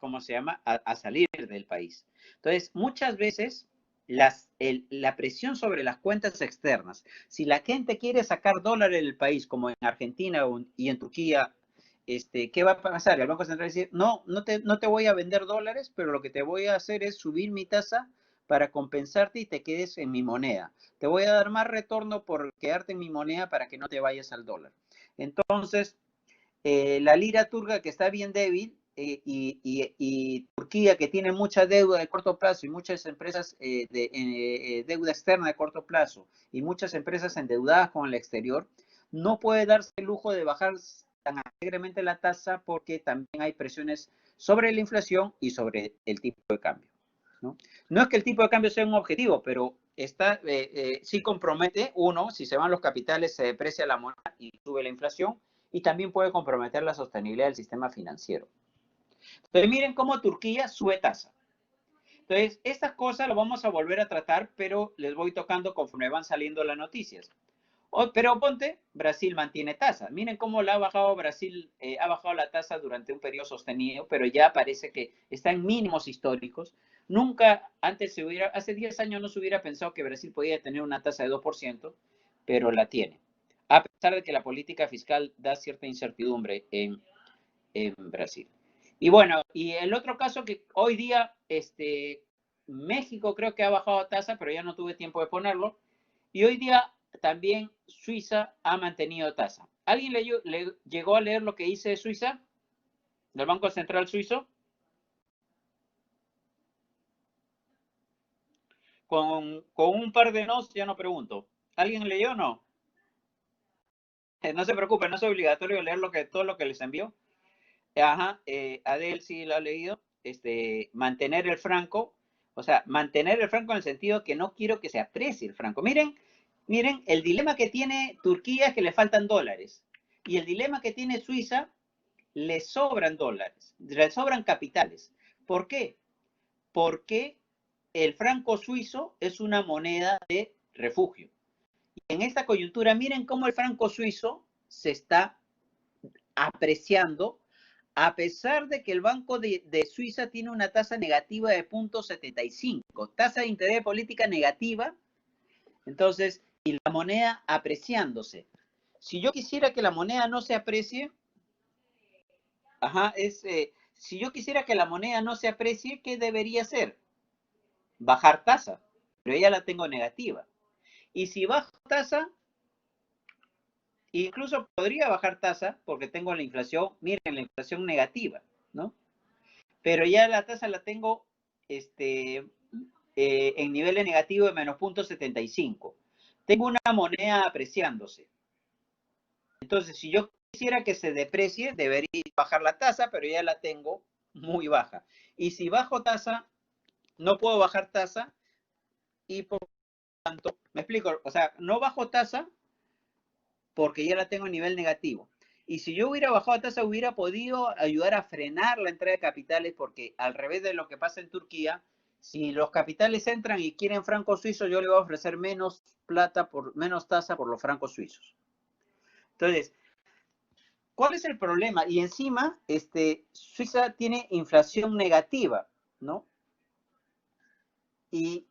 ¿cómo se llama? A salir del país. Entonces, muchas veces la presión sobre las cuentas externas, si la gente quiere sacar dólares del país, como en Argentina y en Turquía, ¿qué va a pasar? El Banco Central va a decir, no te voy a vender dólares, pero lo que te voy a hacer es subir mi tasa para compensarte y te quedes en mi moneda. Te voy a dar más retorno por quedarte en mi moneda para que no te vayas al dólar. Entonces, la lira turca, que está bien débil, y Turquía, que tiene mucha deuda de corto plazo y muchas empresas deuda externa de corto plazo y muchas empresas endeudadas con el exterior, no puede darse el lujo de bajar tan alegremente la tasa porque también hay presiones sobre la inflación y sobre el tipo de cambio. No es que el tipo de cambio sea un objetivo, pero sí compromete, si se van los capitales, se deprecia la moneda y sube la inflación, y también puede comprometer la sostenibilidad del sistema financiero. Entonces, miren cómo Turquía sube tasa. Entonces, estas cosas las vamos a volver a tratar, pero les voy tocando conforme van saliendo las noticias. Pero ponte, Brasil mantiene tasa. Miren cómo la ha bajado Brasil, ha bajado la tasa durante un periodo sostenido, pero ya parece que está en mínimos históricos. Nunca antes hace 10 años no se hubiera pensado que Brasil podía tener una tasa de 2%, pero la tiene. A pesar de que la política fiscal da cierta incertidumbre en Brasil. Y bueno, y el otro caso que hoy día, México creo que ha bajado tasa, pero ya no tuve tiempo de ponerlo. Y hoy día también Suiza ha mantenido tasa. ¿Alguien llegó a leer lo que dice Suiza? ¿Del Banco Central Suizo? Con un par de nos ya no pregunto. ¿Alguien leyó o no? No se preocupe, no es obligatorio leer todo lo que les envió. Ajá, Adel sí lo ha leído. Mantener el franco, o sea, mantener el franco en el sentido que no quiero que se aprecie el franco. Miren, el dilema que tiene Turquía es que le faltan dólares. Y el dilema que tiene Suiza, le sobran dólares, le sobran capitales. ¿Por qué? Porque el franco suizo es una moneda de refugio. Y en esta coyuntura, miren cómo el franco suizo se está apreciando, a pesar de que el Banco de Suiza tiene una tasa negativa de 0,75, tasa de interés de política negativa. Entonces, y la moneda apreciándose. Si yo quisiera que la moneda no se aprecie, si yo quisiera que la moneda no se aprecie, ¿qué debería hacer? Bajar tasa, pero ya la tengo negativa. Y si bajo tasa, incluso podría bajar tasa porque tengo la inflación, miren, la inflación negativa, ¿no? Pero ya la tasa la tengo en niveles negativos de menos 0.75. Tengo una moneda apreciándose. Entonces, si yo quisiera que se deprecie, debería bajar la tasa, pero ya la tengo muy baja. Y si bajo tasa, no puedo bajar tasa y por tanto, me explico, o sea, no bajo tasa porque ya la tengo en nivel negativo. Y si yo hubiera bajado tasa, hubiera podido ayudar a frenar la entrada de capitales, porque al revés de lo que pasa en Turquía, si los capitales entran y quieren francos suizos, yo le voy a ofrecer menos plata, menos tasa por los francos suizos. Entonces, ¿cuál es el problema? Y encima, Suiza tiene inflación negativa, ¿no? Y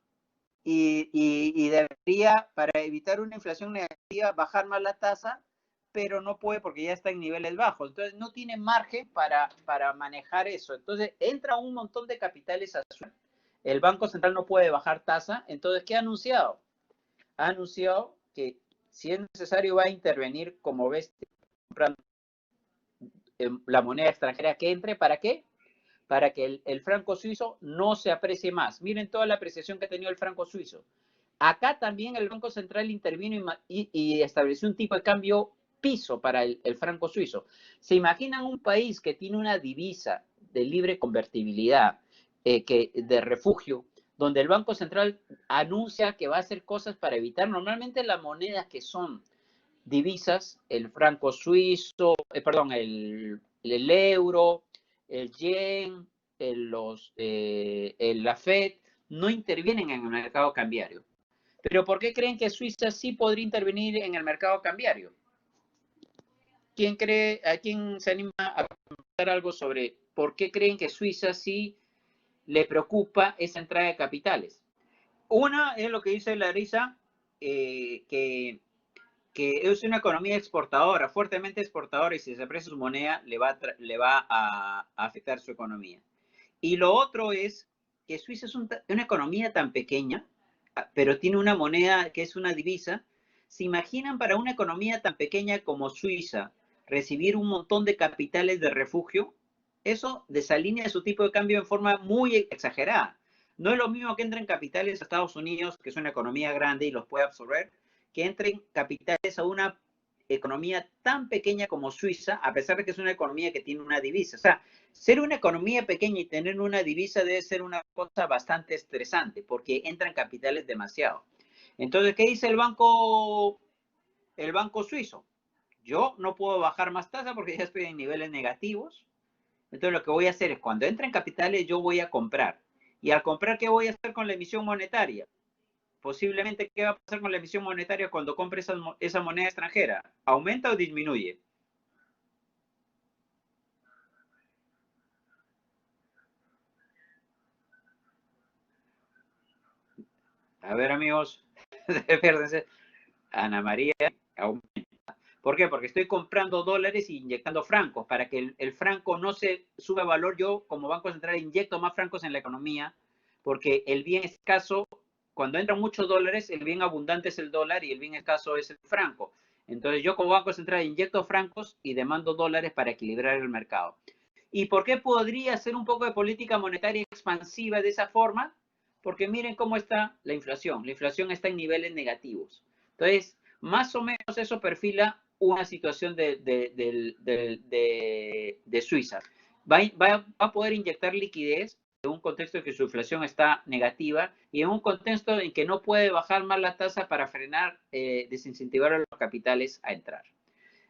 debería, para evitar una inflación negativa, bajar más la tasa, pero no puede porque ya está en niveles bajos. Entonces, no tiene margen para manejar eso. Entonces, entra un montón de capitales a Suiza. El Banco Central no puede bajar tasa. Entonces, ¿qué ha anunciado? Ha anunciado que si es necesario va a intervenir como bestia comprando la moneda extranjera que entre. ¿Para qué? Para que el franco suizo no se aprecie más. Miren toda la apreciación que ha tenido el franco suizo. Acá también el Banco Central intervino y estableció un tipo de cambio piso para el franco suizo. ¿Se imaginan un país que tiene una divisa de libre convertibilidad, de refugio, donde el Banco Central anuncia que va a hacer cosas para evitar normalmente las monedas que son divisas, el franco suizo, el euro, el yen, la Fed, no intervienen en el mercado cambiario? Pero ¿por qué creen que Suiza sí podría intervenir en el mercado cambiario? ¿A quién se anima a comentar algo sobre por qué creen que Suiza sí le preocupa esa entrada de capitales? Una es lo que dice Larissa, que es una economía exportadora, fuertemente exportadora, y si se aprecia su moneda, le va a afectar su economía. Y lo otro es que Suiza es una economía tan pequeña, pero tiene una moneda que es una divisa. ¿Se imaginan para una economía tan pequeña como Suiza recibir un montón de capitales de refugio? Eso desalinea su tipo de cambio en forma muy exagerada. No es lo mismo que entren capitales a Estados Unidos, que es una economía grande y los puede absorber, que entren capitales a una economía tan pequeña como Suiza, a pesar de que es una economía que tiene una divisa. O sea, ser una economía pequeña y tener una divisa debe ser una cosa bastante estresante porque entran capitales demasiado. Entonces, ¿qué dice el banco suizo? Yo no puedo bajar más tasa porque ya estoy en niveles negativos. Entonces, lo que voy a hacer es cuando entren capitales, yo voy a comprar. Y al comprar, ¿qué voy a hacer con la emisión monetaria? Posiblemente, ¿qué va a pasar con la emisión monetaria cuando compre esa moneda extranjera? ¿Aumenta o disminuye? A ver, amigos, espérense. Ana María, aumenta. ¿Por qué? Porque estoy comprando dólares y inyectando francos. Para que el franco no se suba de valor, yo como Banco Central inyecto más francos en la economía, porque el bien escaso, cuando entran muchos dólares, el bien abundante es el dólar y el bien escaso es el franco. Entonces yo como Banco Central inyecto francos y demando dólares para equilibrar el mercado. ¿Y por qué podría hacer un poco de política monetaria expansiva de esa forma? Porque miren cómo está la inflación. La inflación está en niveles negativos. Entonces, más o menos eso perfila una situación de Suiza. Va a poder inyectar liquidez en un contexto en que su inflación está negativa y en un contexto en que no puede bajar más la tasa para frenar, desincentivar a los capitales a entrar.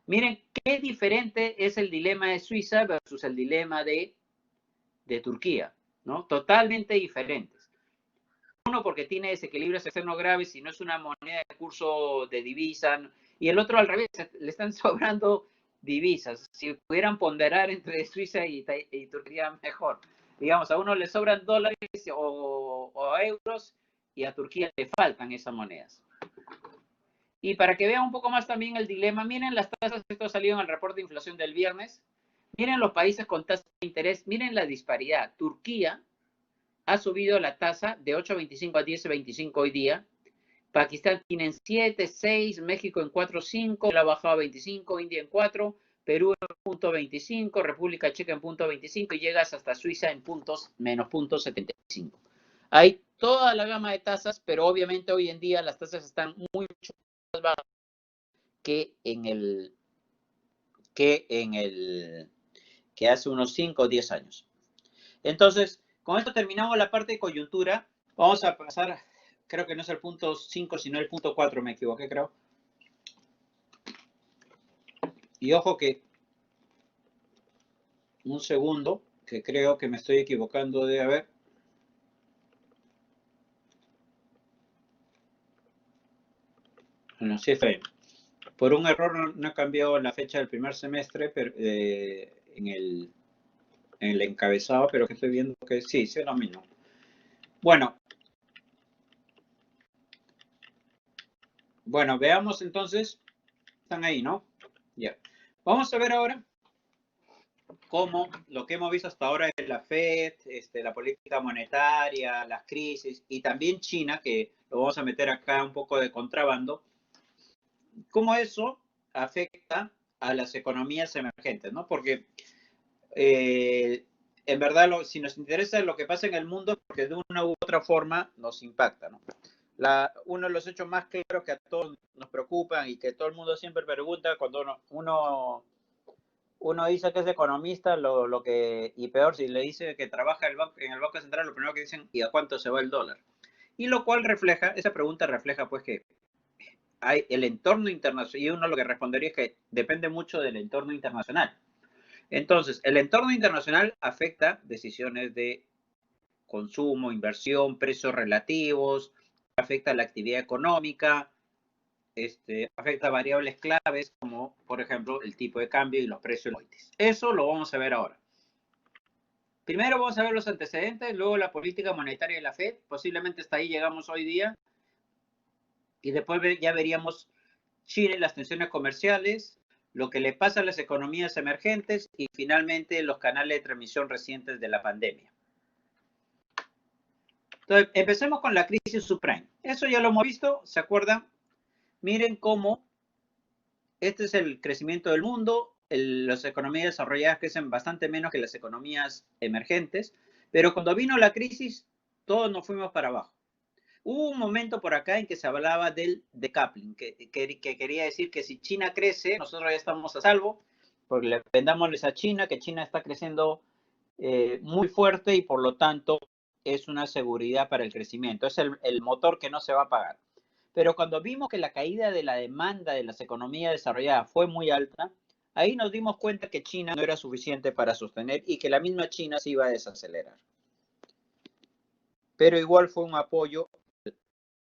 Miren qué diferente es el dilema de Suiza versus el dilema de Turquía, ¿no? Totalmente diferentes. Uno porque tiene desequilibrios externos graves y no es una moneda de curso de divisa, y el otro al revés, le están sobrando divisas. Si pudieran ponderar entre Suiza y Turquía, mejor. Digamos, a uno le sobran dólares o euros y a Turquía le faltan esas monedas. Y para que vean un poco más también el dilema, miren las tasas, esto salió en el reporte de inflación del viernes, miren los países con tasas de interés, miren la disparidad. Turquía ha subido la tasa de 8.25 a 10.25 hoy día Pakistán tiene en 7, 6, México en 4, 5, la ha bajado a 25, India en 4, Perú en punto 25, República Checa en punto 25 y llegas hasta Suiza en menos punto 75. Hay toda la gama de tasas, pero obviamente hoy en día las tasas están mucho más bajas que hace unos 5 o 10 años. Entonces, con esto terminamos la parte de coyuntura. Vamos a pasar, creo que no es el punto 5, sino el punto 4, me equivoqué, creo. Y ojo que, un segundo, que creo que me estoy equivocando de, a ver. Bueno, sí fue. Por un error no he cambiado la fecha del primer semestre pero, en el encabezado, pero que estoy viendo que sí, es lo mismo. Bueno, veamos entonces. Están ahí, ¿no? Ya. Vamos a ver ahora cómo lo que hemos visto hasta ahora es la FED, la política monetaria, las crisis y también China, que lo vamos a meter acá un poco de contrabando, cómo eso afecta a las economías emergentes, ¿no? Porque en verdad, si nos interesa lo que pasa en el mundo, porque de una u otra forma nos impacta, ¿no? Uno de los hechos más claros que a todos nos preocupan y que todo el mundo siempre pregunta cuando uno dice que es economista, y peor, si le dice que trabaja en el Banco Central, lo primero que dicen, ¿y a cuánto se va el dólar? Y lo cual esa pregunta refleja pues que hay el entorno internacional, y uno lo que respondería es que depende mucho del entorno internacional. Entonces, el entorno internacional afecta decisiones de consumo, inversión, precios relativos, afecta la actividad económica, afecta variables claves como, por ejemplo, el tipo de cambio y los precios de los commodities. Eso lo vamos a ver ahora. Primero vamos a ver los antecedentes, luego la política monetaria de la FED, posiblemente hasta ahí llegamos hoy día, y después ya veríamos Chile, las tensiones comerciales, lo que le pasa a las economías emergentes y finalmente los canales de transmisión recientes de la pandemia. Entonces, empecemos con la crisis subprime. Eso ya lo hemos visto, ¿se acuerdan? Miren cómo este es el crecimiento del mundo. Las economías desarrolladas crecen bastante menos que las economías emergentes, pero cuando vino la crisis, todos nos fuimos para abajo. Hubo un momento por acá en que se hablaba del decoupling, que quería decir que si China crece, nosotros ya estamos a salvo, porque le vendámosles a China, que China está creciendo muy fuerte y por lo tanto es una seguridad para el crecimiento. Es el motor que no se va a apagar. Pero cuando vimos que la caída de la demanda de las economías desarrolladas fue muy alta, ahí nos dimos cuenta que China no era suficiente para sostener y que la misma China se iba a desacelerar. Pero igual fue un apoyo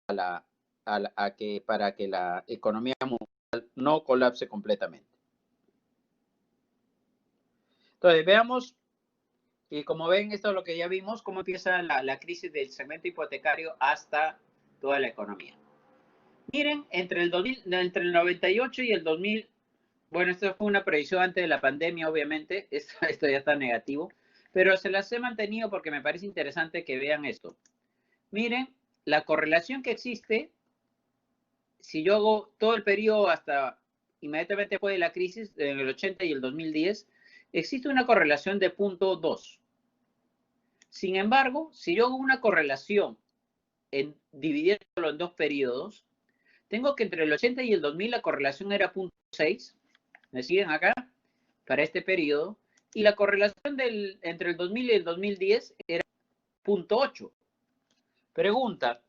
para que la economía mundial no colapse completamente. Entonces, veamos, y como ven, esto es lo que ya vimos, cómo empieza la crisis del segmento hipotecario hasta toda la economía. Miren, entre el 98 y el 2000, bueno, esto fue una predicción antes de la pandemia, obviamente, esto ya está negativo, pero se las he mantenido porque me parece interesante que vean esto. Miren, la correlación que existe, si yo hago todo el periodo hasta inmediatamente después de la crisis, en el 80 y el 2010, existe una correlación de 0.2. Sin embargo, si yo hago una correlación dividiéndolo en dos periodos, tengo que entre el 80 y el 2000 la correlación era 0.6. ¿Me siguen acá? Para este periodo. Y la correlación entre el 2000 y el 2010 era 0.8. Pregunta.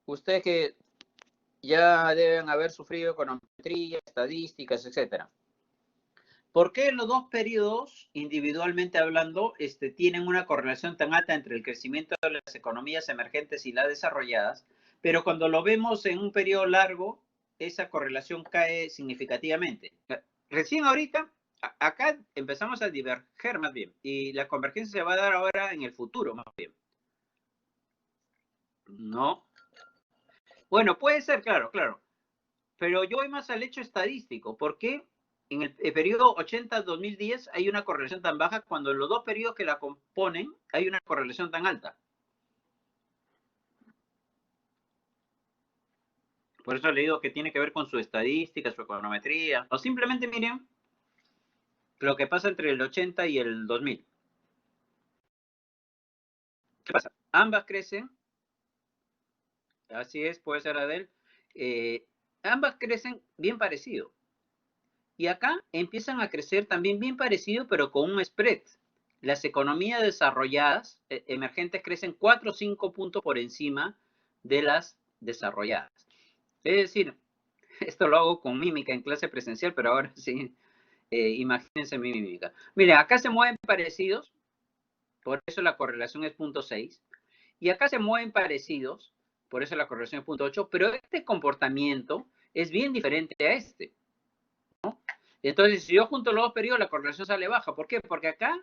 Ustedes que ya deben haber sufrido econometría, estadísticas, etcétera. ¿Por qué los dos periodos, individualmente hablando, tienen una correlación tan alta entre el crecimiento de las economías emergentes y las desarrolladas, pero cuando lo vemos en un periodo largo, esa correlación cae significativamente? Recién ahorita, acá empezamos a diverger más bien, y la convergencia se va a dar ahora en el futuro más bien. ¿No? Bueno, puede ser, claro, pero yo voy más al hecho estadístico. ¿Por qué en el periodo 80-2010 hay una correlación tan baja cuando en los dos periodos que la componen hay una correlación tan alta? Por eso le digo que tiene que ver con su estadística, su econometría. O simplemente miren lo que pasa entre el 80 y el 2000. ¿Qué pasa? Ambas crecen. Así es, puede ser Adel. Ambas crecen bien parecido. Y acá empiezan a crecer también bien parecido, pero con un spread. Las economías desarrolladas, emergentes, crecen 4 o 5 puntos por encima de las desarrolladas. Es decir, esto lo hago con mímica en clase presencial, pero ahora sí, imagínense mi mímica. Miren, acá se mueven parecidos, por eso la correlación es 0.6. Y acá se mueven parecidos, por eso la correlación es 0.8, pero este comportamiento es bien diferente a este, ¿no? Entonces, si yo junto los dos periodos, la correlación sale baja. ¿Por qué? Porque acá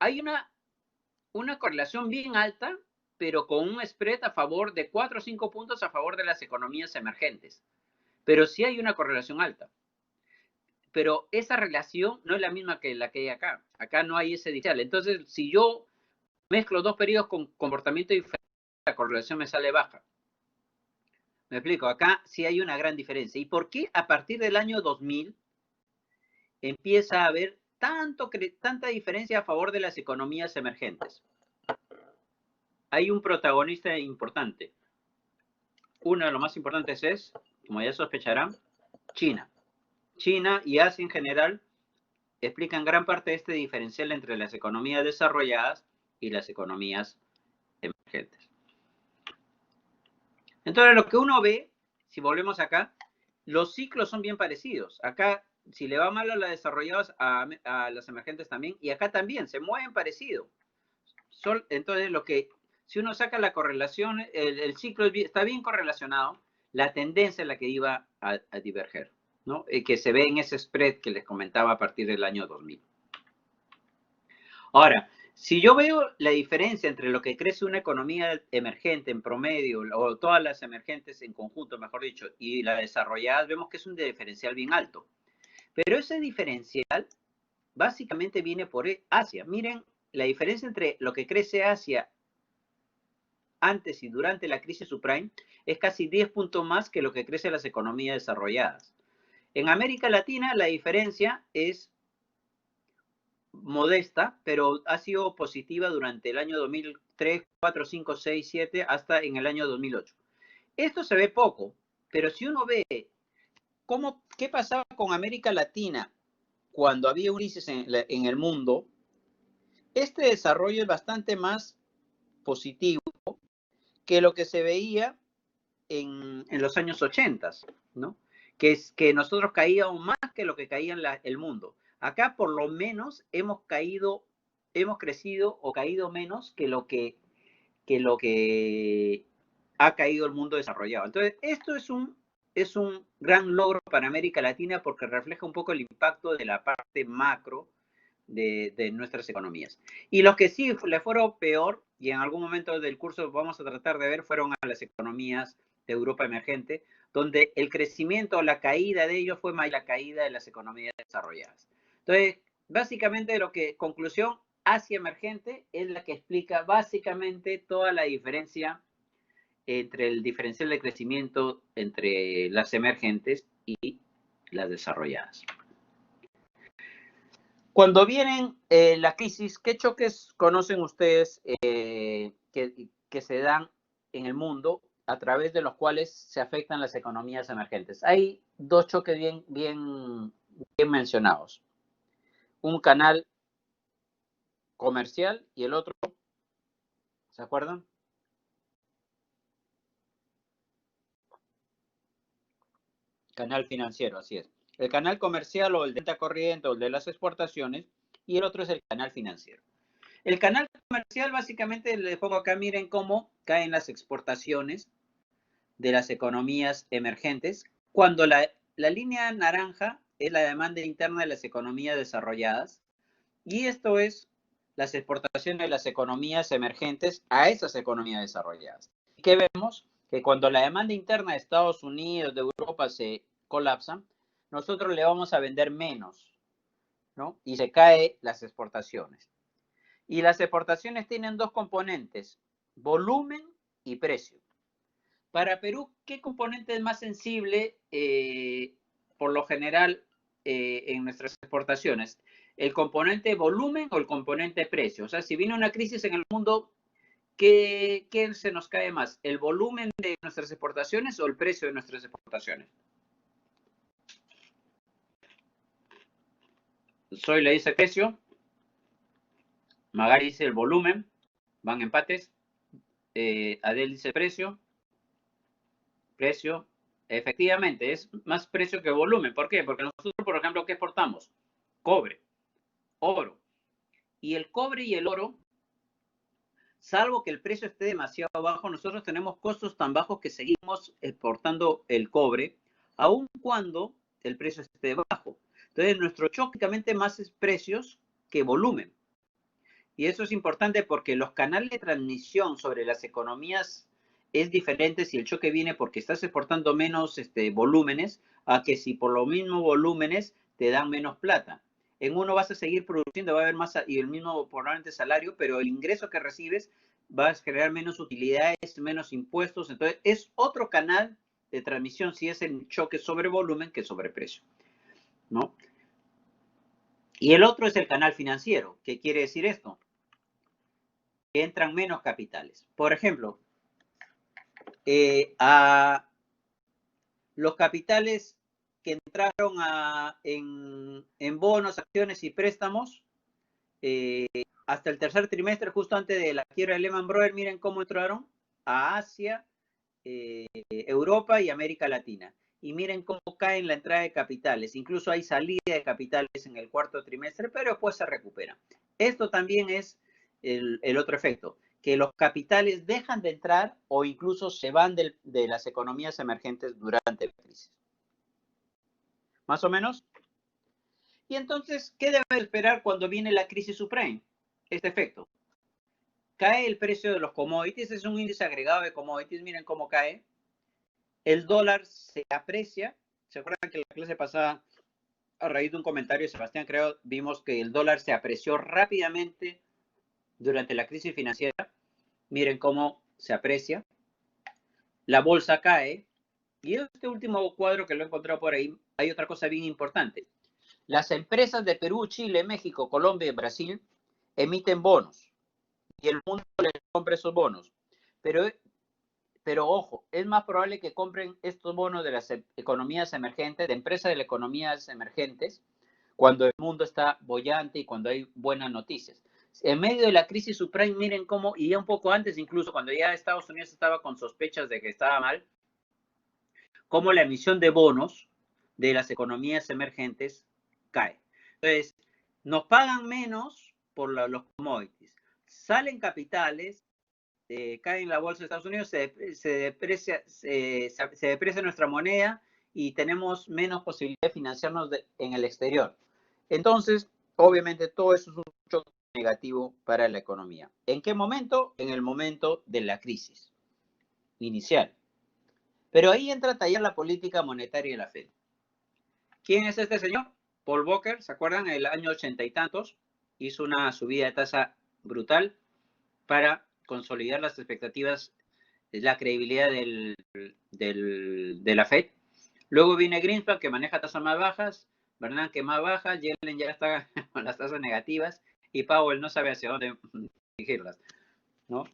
hay una correlación bien alta, pero con un spread a favor de 4 o 5 puntos a favor de las economías emergentes. Pero sí hay una correlación alta. Pero esa relación no es la misma que la que hay acá. Acá no hay ese diferencial. Entonces, si yo mezclo dos periodos con comportamiento diferente, la correlación me sale baja. Me explico, acá sí hay una gran diferencia. ¿Y por qué a partir del año 2000 empieza a haber tanta diferencia a favor de las economías emergentes? Hay un protagonista importante. Uno de los más importantes es, como ya sospecharán, China. China y Asia en general explican gran parte de este diferencial entre las economías desarrolladas y las economías emergentes. Entonces, lo que uno ve, si volvemos acá, los ciclos son bien parecidos. Acá, si le va mal a las desarrolladas, a las emergentes también, y acá también, se mueven parecido. Entonces, si uno saca la correlación, el ciclo está bien correlacionado, la tendencia es la que iba a diverger, ¿no? Que se ve en ese spread que les comentaba a partir del año 2000. Ahora, si yo veo la diferencia entre lo que crece una economía emergente en promedio, o todas las emergentes en conjunto, mejor dicho, y las desarrolladas, vemos que es un diferencial bien alto. Pero ese diferencial básicamente viene por Asia. Miren, la diferencia entre lo que crece Asia antes y durante la crisis subprime es casi 10 puntos más que lo que crece las economías desarrolladas. En América Latina la diferencia es modesta, pero ha sido positiva durante el año 2003, 4, 5, 6, 7, hasta en el año 2008. Esto se ve poco, pero si uno ve qué pasaba con América Latina cuando había crisis en el mundo, este desarrollo es bastante más positivo que lo que se veía en los años 80, ¿no? Que nosotros caíamos más que lo que caía el mundo. Acá por lo menos hemos crecido o caído menos que lo que ha caído el mundo desarrollado. Entonces, esto es un gran logro para América Latina porque refleja un poco el impacto de la parte macro de nuestras economías. Y los que sí le fueron peor, y en algún momento del curso vamos a tratar de ver, fueron a las economías de Europa emergente, donde el crecimiento o la caída de ellos fue más la caída de las economías desarrolladas. Entonces, básicamente conclusión, Asia emergente es la que explica básicamente toda la diferencia entre el diferencial de crecimiento entre las emergentes y las desarrolladas. Cuando vienen la crisis, ¿qué choques conocen ustedes que se dan en el mundo a través de los cuales se afectan las economías emergentes? Hay dos choques bien mencionados. Un canal comercial y el otro, ¿se acuerdan? Canal financiero, así es. El canal comercial o el de venta corriente o el de las exportaciones y el otro es el canal financiero. El canal comercial básicamente les pongo acá, miren cómo caen las exportaciones de las economías emergentes cuando la línea naranja es la demanda interna de las economías desarrolladas y esto es las exportaciones de las economías emergentes a esas economías desarrolladas. ¿Qué vemos? Que cuando la demanda interna de Estados Unidos, de Europa se colapsa, nosotros le vamos a vender menos, ¿no? Y se caen las exportaciones. Y las exportaciones tienen dos componentes, volumen y precio. Para Perú, ¿qué componente es más sensible por lo general en nuestras exportaciones? ¿El componente volumen o el componente precio? O sea, si viene una crisis en el mundo, ¿qué se nos cae más? ¿El volumen de nuestras exportaciones o el precio de nuestras exportaciones? Soy le dice precio, Magali dice el volumen, van empates, Adel dice precio, efectivamente, es más precio que volumen. ¿Por qué? Porque nosotros, por ejemplo, ¿qué exportamos? Cobre, oro. Y el cobre y el oro, salvo que el precio esté demasiado bajo, nosotros tenemos costos tan bajos que seguimos exportando el cobre, aun cuando el precio esté bajo. Entonces, nuestro choque más es precios que volumen. Y eso es importante porque los canales de transmisión sobre las economías es diferente si el choque viene porque estás exportando menos volúmenes a que si por los mismos volúmenes te dan menos plata. En uno vas a seguir produciendo, va a haber más y el mismo probablemente salario, pero el ingreso que recibes vas a generar menos utilidades, menos impuestos. Entonces es otro canal de transmisión si es el choque sobre volumen que sobre precio, ¿no? Y el otro es el canal financiero. ¿Qué quiere decir esto? Que entran menos capitales. Por ejemplo, a los capitales que entraron en bonos, acciones y préstamos hasta el tercer trimestre, justo antes de la quiebra de Lehman Brothers, miren cómo entraron a Asia, Europa y América Latina. Y miren cómo cae la entrada de capitales. Incluso hay salida de capitales en el cuarto trimestre, pero después se recupera. Esto también es el otro efecto, que los capitales dejan de entrar o incluso se van de las economías emergentes durante la crisis. ¿Más o menos? Y entonces, ¿qué debe esperar cuando viene la crisis subprime? Este efecto. Cae el precio de los commodities, es un índice agregado de commodities, miren cómo cae. El dólar se aprecia. ¿Se acuerdan que en la clase pasada, a raíz de un comentario de Sebastián, creo, vimos que el dólar se apreció rápidamente durante la crisis financiera? Miren cómo se aprecia. La bolsa cae. Y en este último cuadro que lo he encontrado por ahí, hay otra cosa bien importante. Las empresas de Perú, Chile, México, Colombia y Brasil emiten bonos. Y el mundo les compra esos bonos. Pero ojo, es más probable que compren estos bonos de las economías emergentes, de empresas de las economías emergentes, cuando el mundo está bollante y cuando hay buenas noticias. En medio de la crisis subprime, miren cómo, y ya un poco antes incluso, cuando ya Estados Unidos estaba con sospechas de que estaba mal, cómo la emisión de bonos de las economías emergentes cae. Entonces, nos pagan menos por los commodities. Salen capitales, cae en la bolsa de Estados Unidos, se deprecia nuestra moneda y tenemos menos posibilidad de financiarnos en el exterior. Entonces, obviamente, todo eso es un choque negativo para la economía. ¿En qué momento? En el momento de la crisis inicial. Pero ahí entra a tallar la política monetaria de la Fed. ¿Quién es este señor? Paul Volcker, ¿se acuerdan? En el año 80 y tantos hizo una subida de tasa brutal para consolidar las expectativas, la credibilidad de la Fed. Luego viene Greenspan, que maneja tasas más bajas, Bernanke más bajas, Yellen ya está con las tasas negativas y Powell no sabe hacia dónde dirigirlas, ¿no?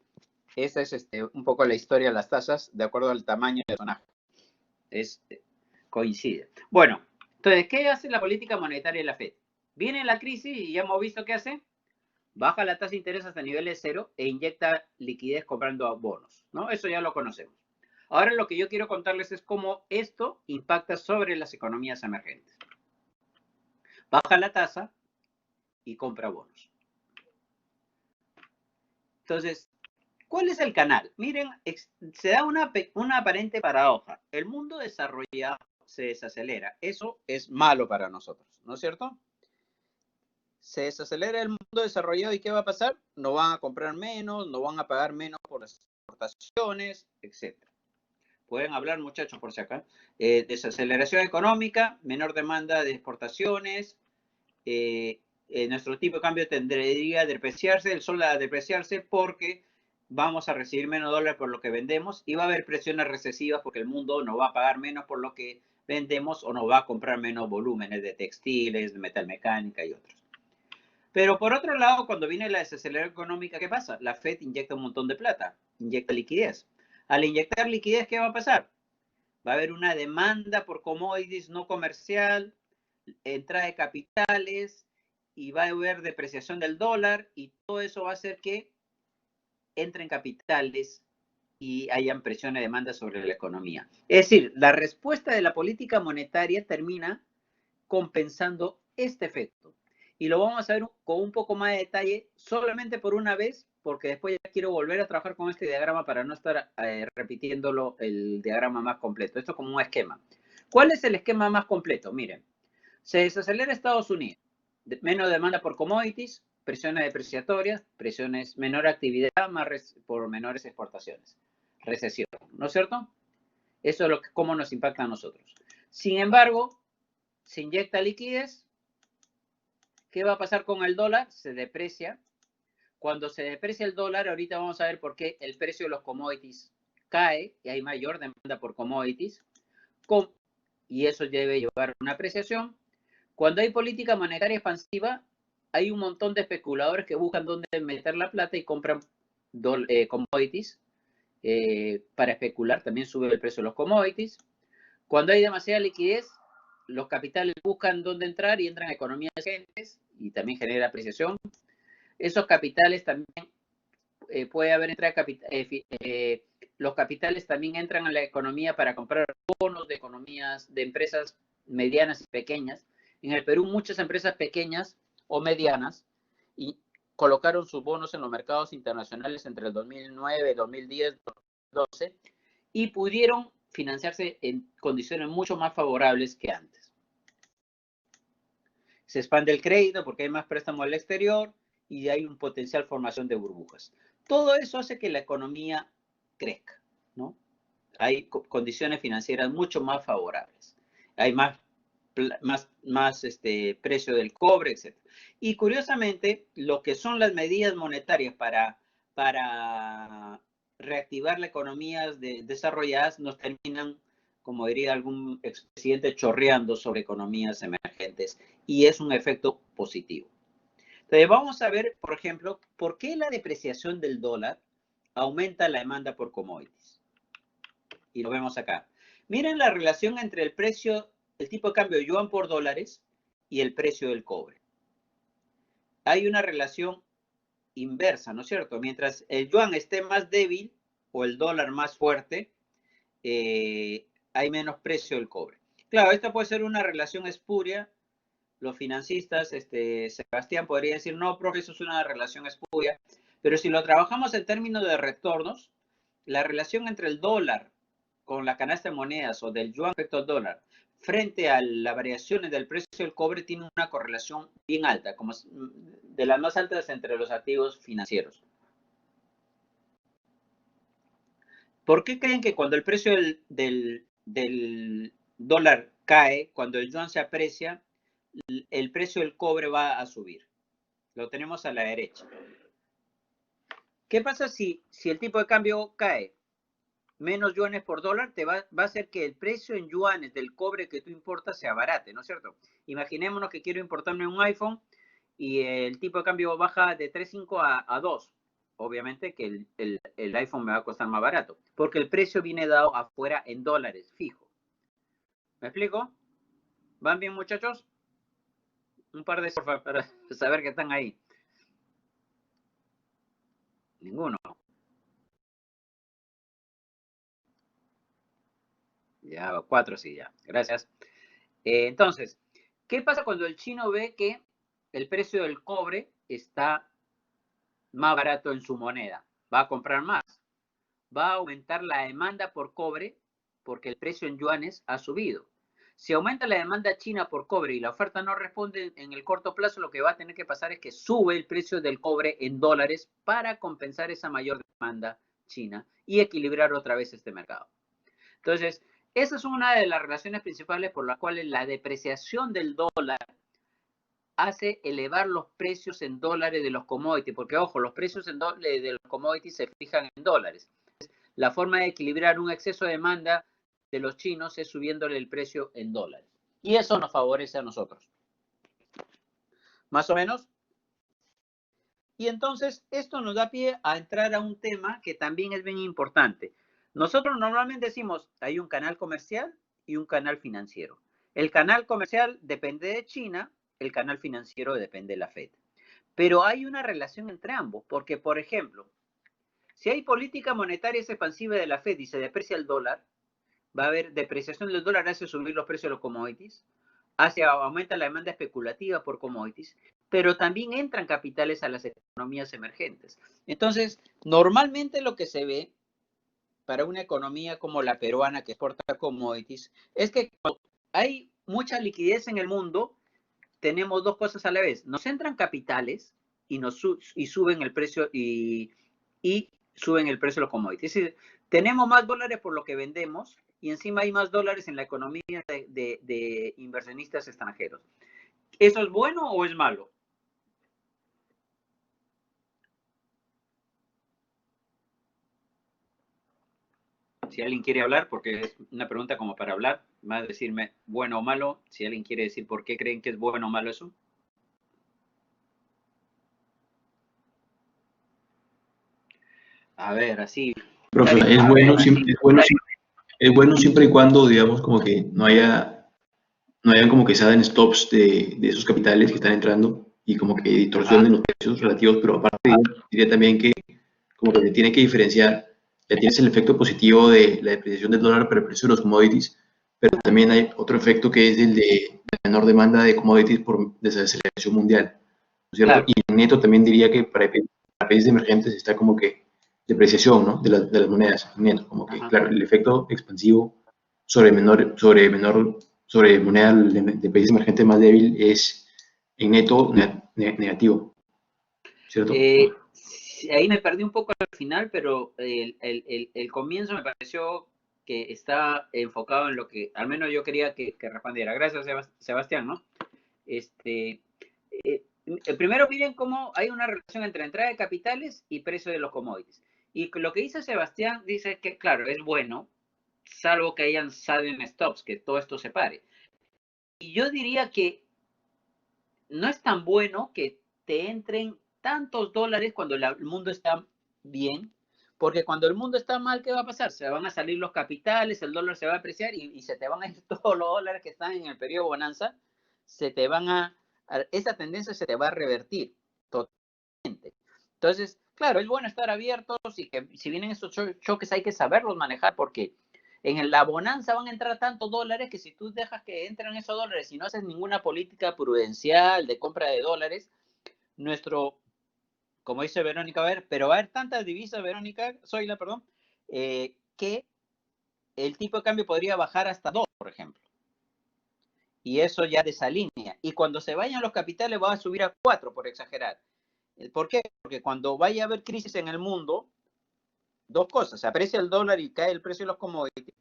Esa es un poco la historia de las tasas de acuerdo al tamaño del personaje. Coincide. Bueno, entonces, ¿qué hace la política monetaria de la Fed? Viene la crisis y ya hemos visto qué hace. Baja la tasa de interés hasta niveles cero e inyecta liquidez comprando bonos, ¿no? Eso ya lo conocemos. Ahora lo que yo quiero contarles es cómo esto impacta sobre las economías emergentes. Baja la tasa y compra bonos. Entonces, ¿cuál es el canal? Miren, se da una aparente paradoja. El mundo desarrollado se desacelera. Eso es malo para nosotros, ¿no es cierto? Se desacelera el mundo desarrollado y ¿qué va a pasar? No van a comprar menos, no van a pagar menos por las exportaciones, etc. Pueden hablar, muchachos, por si acá. Desaceleración económica, menor demanda de exportaciones, nuestro tipo de cambio tendría a depreciarse, el sol a depreciarse porque vamos a recibir menos dólares por lo que vendemos y va a haber presiones recesivas porque el mundo nos va a pagar menos por lo que vendemos o nos va a comprar menos volúmenes de textiles, de metalmecánica y otros. Pero por otro lado, cuando viene la desaceleración económica, ¿qué pasa? La Fed inyecta un montón de plata, inyecta liquidez. Al inyectar liquidez, ¿qué va a pasar? Va a haber una demanda por commodities no comercial, entrada de capitales y va a haber depreciación del dólar y todo eso va a hacer que entren capitales y hayan presión de demanda sobre la economía. Es decir, la respuesta de la política monetaria termina compensando este efecto. Y lo vamos a ver con un poco más de detalle solamente por una vez, porque después ya quiero volver a trabajar con este diagrama para no estar repitiéndolo el diagrama más completo. Esto es como un esquema. ¿Cuál es el esquema más completo? Miren, se desacelera Estados Unidos, menos demanda por commodities, presiones depreciatorias, presiones, menor actividad por menores exportaciones, recesión, ¿no es cierto? Eso es lo que, cómo nos impacta a nosotros. Sin embargo, se inyecta liquidez. ¿Qué va a pasar con el dólar? Se deprecia. Cuando se deprecia el dólar, ahorita vamos a ver por qué el precio de los commodities cae y hay mayor demanda por commodities. Y eso debe llevar a una apreciación. Cuando hay política monetaria expansiva, hay un montón de especuladores que buscan dónde meter la plata y compran commodities para especular. También sube el precio de los commodities. Cuando hay demasiada liquidez, los capitales buscan dónde entrar y entran a economías emergentes y también genera apreciación. Esos capitales también puede haber entrada los capitales también entran a la economía para comprar bonos de economías, de empresas medianas y pequeñas. En el Perú, muchas empresas pequeñas o medianas y colocaron sus bonos en los mercados internacionales entre el 2009, 2010, 2012 y pudieron financiarse en condiciones mucho más favorables que antes. Se expande el crédito porque hay más préstamos al exterior y hay un potencial formación de burbujas. Todo eso hace que la economía crezca, ¿no? Hay condiciones financieras mucho más favorables. Hay más precio del cobre, etc. Y curiosamente, lo que son las medidas monetarias para reactivar las economías desarrolladas nos terminan, como diría algún expresidente, chorreando sobre economías emergentes y es un efecto positivo. Entonces vamos a ver, por ejemplo, por qué la depreciación del dólar aumenta la demanda por commodities. Y lo vemos acá. Miren la relación entre el precio, el tipo de cambio de yuan por dólares y el precio del cobre. Hay una relación inversa, ¿no es cierto? Mientras el yuan esté más débil o el dólar más fuerte, hay menos precio del cobre. Claro, esta puede ser una relación espuria. Los financistas, Sebastián podría decir, no, profe, eso es una relación espuria. Pero si lo trabajamos en términos de retornos, la relación entre el dólar con la canasta de monedas o del yuan respecto al dólar frente a las variaciones del precio del cobre tiene una correlación bien alta, como de las más altas entre los activos financieros. ¿Por qué creen que cuando el precio del dólar cae, cuando el yuan se aprecia, el precio del cobre va a subir? Lo tenemos a la derecha. ¿Qué pasa si el tipo de cambio cae? Menos yuanes por dólar te va a hacer que el precio en yuanes del cobre que tú importas se abarate, ¿no es cierto? Imaginémonos que quiero importarme un iPhone y el tipo de cambio baja de 3.5 a 2. Obviamente que el iPhone me va a costar más barato, porque el precio viene dado afuera en dólares, fijo. ¿Me explico? ¿Van bien, muchachos? Un par de porfa para saber que están ahí. Ninguno. Ya, 4 sí, ya. Gracias. Entonces, ¿qué pasa cuando el chino ve que el precio del cobre está más barato en su moneda? Va a comprar más. Va a aumentar la demanda por cobre porque el precio en yuanes ha subido. Si aumenta la demanda china por cobre y la oferta no responde en el corto plazo, lo que va a tener que pasar es que sube el precio del cobre en dólares para compensar esa mayor demanda china y equilibrar otra vez este mercado. Entonces, esa es una de las relaciones principales por las cuales la depreciación del dólar hace elevar los precios en dólares de los commodities, porque ojo, los precios de los commodities se fijan en dólares. La forma de equilibrar un exceso de demanda de los chinos es subiéndole el precio en dólares. Y eso nos favorece a nosotros. ¿Más o menos? Y entonces esto nos da pie a entrar a un tema que también es bien importante. Nosotros normalmente decimos, hay un canal comercial y un canal financiero. El canal comercial depende de China, el canal financiero depende de la Fed. Pero hay una relación entre ambos, porque, por ejemplo, si hay política monetaria expansiva de la Fed y se deprecia el dólar, va a haber depreciación del dólar, hace subir los precios de los commodities, aumenta la demanda especulativa por commodities, pero también entran capitales a las economías emergentes. Entonces, normalmente lo que se ve para una economía como la peruana que exporta commodities es que cuando hay mucha liquidez en el mundo, tenemos dos cosas a la vez. Nos entran capitales y suben el precio y suben el precio de los commodities. Es decir, tenemos más dólares por lo que vendemos y encima hay más dólares en la economía de inversionistas extranjeros. ¿Eso es bueno o es malo? Si alguien quiere hablar, porque es una pregunta como para hablar, más de decirme bueno o malo, si alguien quiere decir por qué creen que es bueno o malo eso. A ver, así. Profe, es bueno siempre y cuando, digamos, como que no hayan como que se hagan stops de esos capitales que están entrando y como que distorsionen los precios relativos, pero aparte diría también que como que se tiene que diferenciar, ya tienes el efecto positivo de la depreciación del dólar para el precio de los commodities, pero también hay otro efecto que es el de menor demanda de commodities por desaceleración mundial, ¿no es cierto? Claro. Y en neto también diría que para países emergentes está como que depreciación, ¿no? de las monedas, en neto, como que, claro, el efecto expansivo sobre moneda de países emergentes más débil es en neto negativo, ¿cierto? Ahí me perdí un poco al final, pero el comienzo me pareció que está enfocado en lo que al menos yo quería que respondiera. Gracias, Sebastián, ¿no? Primero miren cómo hay una relación entre entrada de capitales y precio de los commodities. Y lo que dice Sebastián dice que, claro, es bueno, salvo que hayan sudden stops, que todo esto se pare. Y yo diría que no es tan bueno que te entren tantos dólares cuando el mundo está bien, porque cuando el mundo está mal, ¿qué va a pasar? Se van a salir los capitales, el dólar se va a apreciar y se te van a ir todos los dólares que están en el periodo bonanza, esa tendencia se te va a revertir totalmente. Entonces, claro, es bueno estar abiertos y que si vienen esos choques hay que saberlos manejar porque en la bonanza van a entrar tantos dólares que si tú dejas que entren esos dólares y no haces ninguna política prudencial de compra de dólares, como dice Verónica, pero va a haber tantas divisas, Verónica, que el tipo de cambio podría bajar hasta 2, por ejemplo. Y eso ya desalinea. Y cuando se vayan los capitales va a subir a 4, por exagerar. ¿Por qué? Porque cuando vaya a haber crisis en el mundo, dos cosas, se aprecia el dólar y cae el precio de los commodities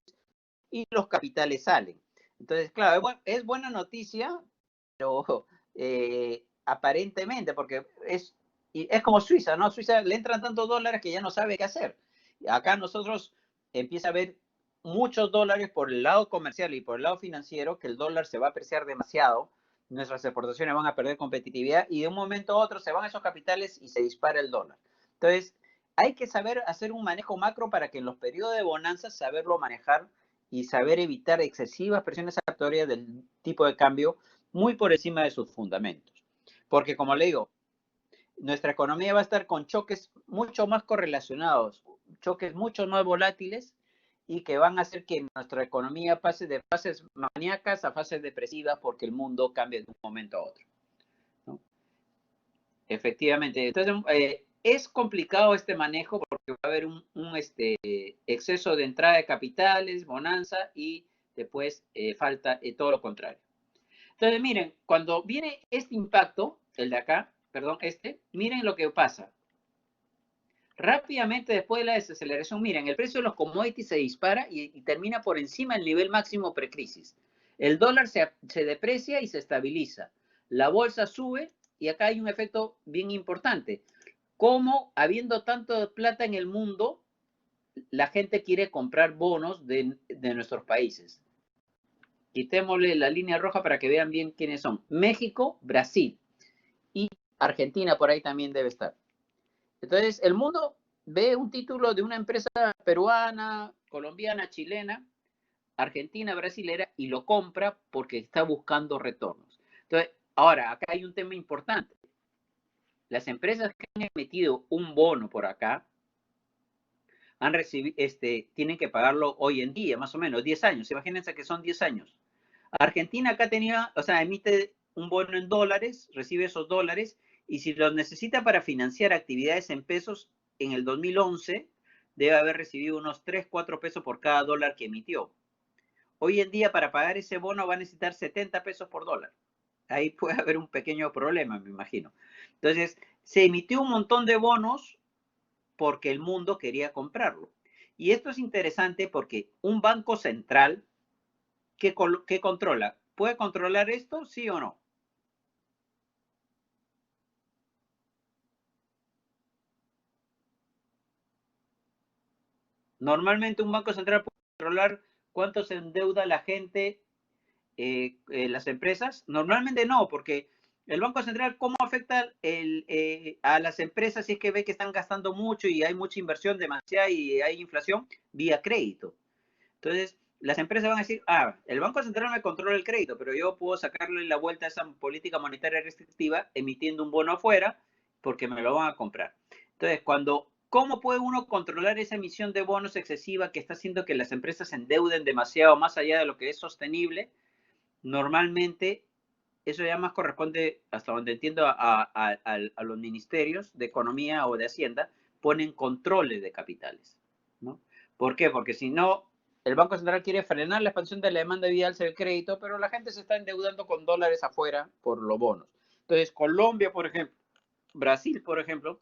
y los capitales salen. Entonces, claro, es buena noticia, pero aparentemente, porque es como Suiza, ¿no? Suiza le entran tantos dólares que ya no sabe qué hacer. Acá nosotros empieza a haber muchos dólares por el lado comercial y por el lado financiero, que el dólar se va a apreciar demasiado, nuestras exportaciones van a perder competitividad y de un momento a otro se van esos capitales y se dispara el dólar. Entonces, hay que saber hacer un manejo macro para que en los periodos de bonanza saberlo manejar y saber evitar excesivas presiones aleatorias del tipo de cambio muy por encima de sus fundamentos. Porque como le digo, nuestra economía va a estar con choques mucho más correlacionados, choques mucho más volátiles y que van a hacer que nuestra economía pase de fases maníacas a fases depresivas porque el mundo cambia de un momento a otro, ¿no? Efectivamente. Entonces, es complicado este manejo porque va a haber un exceso de entrada de capitales, bonanza y después falta todo lo contrario. Entonces, miren, cuando viene este impacto, el de acá, perdón, miren lo que pasa. Rápidamente después de la desaceleración, miren, el precio de los commodities se dispara y termina por encima del nivel máximo precrisis. El dólar se deprecia y se estabiliza. la bolsa sube y acá hay un efecto bien importante. Como habiendo tanto plata en el mundo, la gente quiere comprar bonos de nuestros países. Quitémosle la línea roja para que vean bien quiénes son. México, Brasil y Argentina por ahí también debe estar. Entonces, el mundo ve un título de una empresa peruana, colombiana, chilena, argentina, brasilera y lo compra porque está buscando retornos. Entonces, ahora, acá hay un tema importante. Las empresas que han emitido un bono por acá han recibido, tienen que pagarlo hoy en día, más o menos, 10 años. Imagínense que son 10 años. Argentina acá tenía, o sea, emite un bono en dólares, recibe esos dólares, y si los necesita para financiar actividades en pesos, en el 2011 debe haber recibido unos 3, 4 pesos por cada dólar que emitió. Hoy en día, para pagar ese bono va a necesitar 70 pesos por dólar. Ahí puede haber un pequeño problema, me imagino. Entonces, se emitió un montón de bonos porque el mundo quería comprarlo. Y esto es interesante porque un banco central, ¿qué controla? ¿Puede controlar esto, sí o no? Normalmente un banco central puede controlar cuánto se endeuda la gente, las empresas. Normalmente no, porque el Banco Central, ¿cómo afecta a las empresas si es que ve que están gastando mucho y hay mucha inversión, demasiada y hay inflación? Vía crédito. Entonces, las empresas van a decir, el Banco Central me controla el crédito, pero yo puedo sacarle la vuelta a esa política monetaria restrictiva emitiendo un bono afuera porque me lo van a comprar. Entonces, ¿cómo puede uno controlar esa emisión de bonos excesiva que está haciendo que las empresas se endeuden demasiado más allá de lo que es sostenible? Normalmente, eso ya más corresponde, hasta donde entiendo, a los ministerios de Economía o de Hacienda, ponen controles de capitales, ¿no? ¿Por qué? Porque si no, el Banco Central quiere frenar la expansión de la demanda vía alza del crédito, pero la gente se está endeudando con dólares afuera por los bonos. Entonces, Colombia, por ejemplo, Brasil, por ejemplo,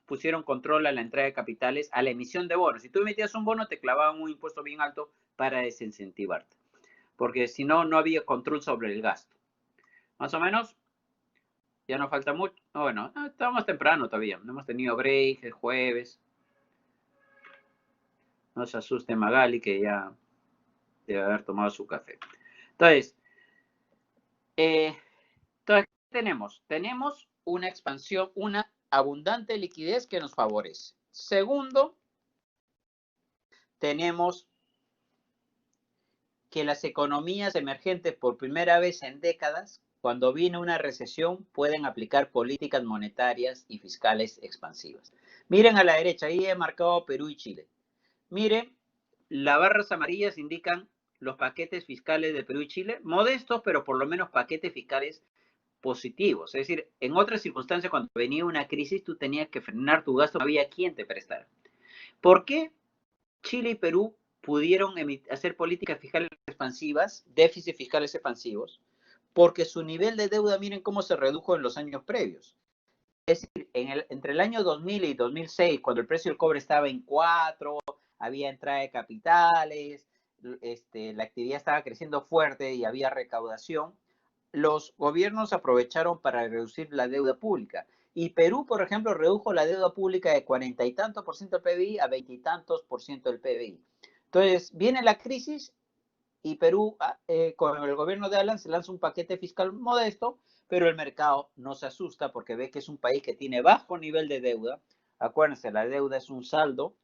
pusieron control a la entrada de capitales, a la emisión de bonos. Si tú emitías un bono, te clavaban un impuesto bien alto para desincentivarte, porque si no, no había control sobre el gasto. Más o menos, ya no falta mucho. Bueno, estamos temprano todavía, no hemos tenido break el jueves. No se asuste Magali, que ya debe haber tomado su café. Entonces, ¿qué tenemos? Tenemos una expansión, una abundante liquidez que nos favorece. Segundo, tenemos que las economías emergentes por primera vez en décadas, cuando viene una recesión, pueden aplicar políticas monetarias y fiscales expansivas. Miren a la derecha, ahí he marcado Perú y Chile. Miren, las barras amarillas indican los paquetes fiscales de Perú y Chile, modestos, pero por lo menos paquetes fiscales positivos. Es decir, en otras circunstancias, cuando venía una crisis, tú tenías que frenar tu gasto, no había quien te prestara. ¿Por qué Chile y Perú pudieron hacer políticas fiscales expansivas, déficits fiscales expansivos? Porque su nivel de deuda, miren cómo se redujo en los años previos. Es decir, entre el año 2000 y 2006, cuando el precio del cobre estaba en 4, había entrada de capitales, la actividad estaba creciendo fuerte y había recaudación, los gobiernos aprovecharon para reducir la deuda pública. Y Perú, por ejemplo, redujo la deuda pública de 40 y tantos por ciento del PBI a 20 y tantos por ciento del PBI. Entonces, viene la crisis y Perú, con el gobierno de Alan, se lanza un paquete fiscal modesto, pero el mercado no se asusta porque ve que es un país que tiene bajo nivel de deuda. Acuérdense, la deuda es un saldo,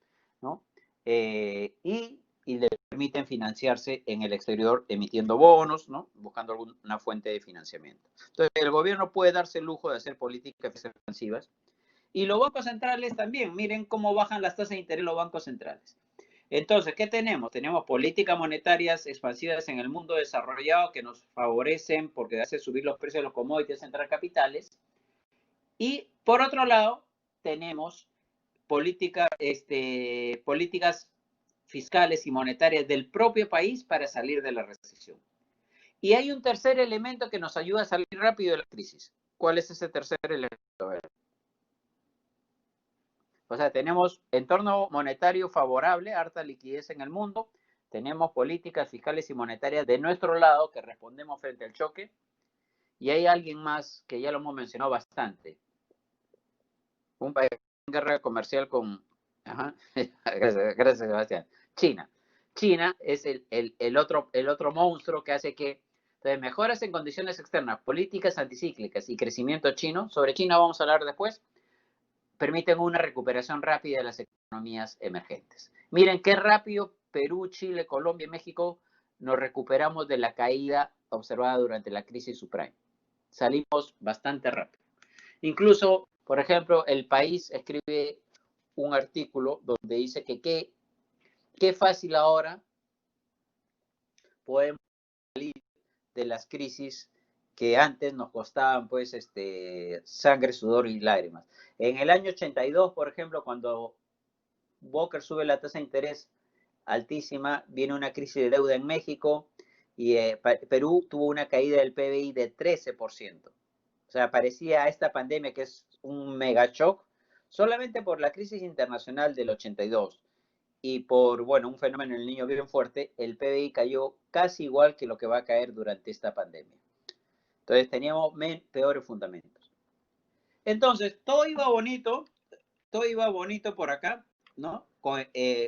¿no? Y le permiten financiarse en el exterior emitiendo bonos, ¿no? Buscando alguna fuente de financiamiento. Entonces, el gobierno puede darse el lujo de hacer políticas expansivas. Y los bancos centrales también, miren cómo bajan las tasas de interés los bancos centrales. Entonces, ¿qué tenemos? Tenemos políticas monetarias expansivas en el mundo desarrollado que nos favorecen porque hace subir los precios de los commodities, entrar capitales. Y por otro lado, tenemos políticas fiscales y monetarias del propio país para salir de la recesión. Y hay un tercer elemento que nos ayuda a salir rápido de la crisis. ¿Cuál es ese tercer elemento? O sea, tenemos entorno monetario favorable, harta liquidez en el mundo, tenemos políticas fiscales y monetarias de nuestro lado que respondemos frente al choque Y hay alguien más que ya lo hemos mencionado bastante. Un país en guerra comercial con... Ajá. Gracias, Sebastián. China. China es el otro monstruo que hace que... Entonces, mejoras en condiciones externas, políticas anticíclicas y crecimiento chino, sobre China vamos a hablar después, permiten una recuperación rápida de las economías emergentes. Miren qué rápido Perú, Chile, Colombia y México nos recuperamos de la caída observada durante la crisis subprime. Salimos bastante rápido. Incluso, por ejemplo, El País escribe un artículo donde dice que qué fácil ahora podemos salir de las crisis que antes nos costaban pues sangre, sudor y lágrimas. En el año 82, por ejemplo, cuando Volcker sube la tasa de interés altísima, viene una crisis de deuda en México y Perú tuvo una caída del PBI de 13%. O sea, parecía esta pandemia que es un mega shock solamente por la crisis internacional del 82 y por, bueno, un fenómeno en el niño bien fuerte, el PBI cayó casi igual que lo que va a caer durante esta pandemia. Entonces teníamos peores fundamentos. Entonces, todo iba bonito por acá, ¿no?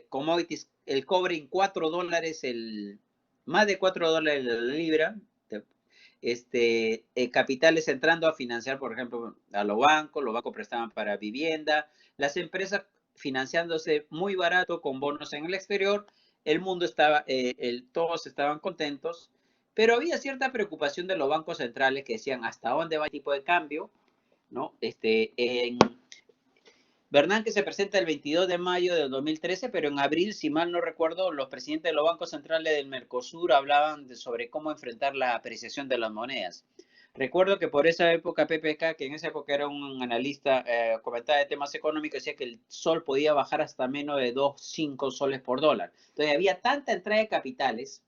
Commodities, el cobre en $4, más de $4 la libra. Capitales entrando a financiar, por ejemplo, a los bancos prestaban para vivienda, las empresas financiándose muy barato con bonos en el exterior, el mundo estaba, todos estaban contentos, pero había cierta preocupación de los bancos centrales que decían hasta dónde va el tipo de cambio, ¿no? Bernanke se presenta el 22 de mayo del 2013, pero en abril, si mal no recuerdo, los presidentes de los bancos centrales del Mercosur hablaban sobre cómo enfrentar la apreciación de las monedas. Recuerdo que por esa época PPK, que en esa época era un analista, comentaba de temas económicos, decía que el sol podía bajar hasta menos de 2,5 soles por dólar. Entonces había tanta entrada de capitales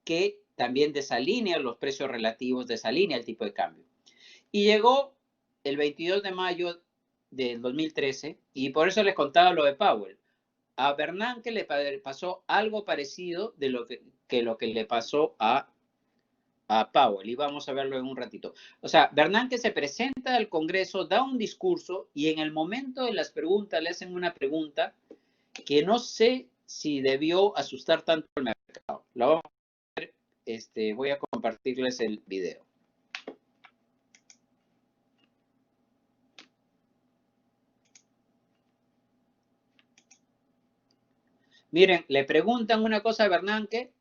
que también desalinea los precios relativos, desalinea el tipo de cambio. Y llegó el 22 de mayo del 2013, y por eso les contaba lo de Powell. A Bernanke le pasó algo parecido de lo que le pasó a Powell, y vamos a verlo en un ratito. O sea, Bernanke se presenta al Congreso, da un discurso, y en el momento de las preguntas le hacen una pregunta que no sé si debió asustar tanto al mercado. Lo vamos a ver, voy a compartirles el video. Miren, le preguntan una cosa a Bernanke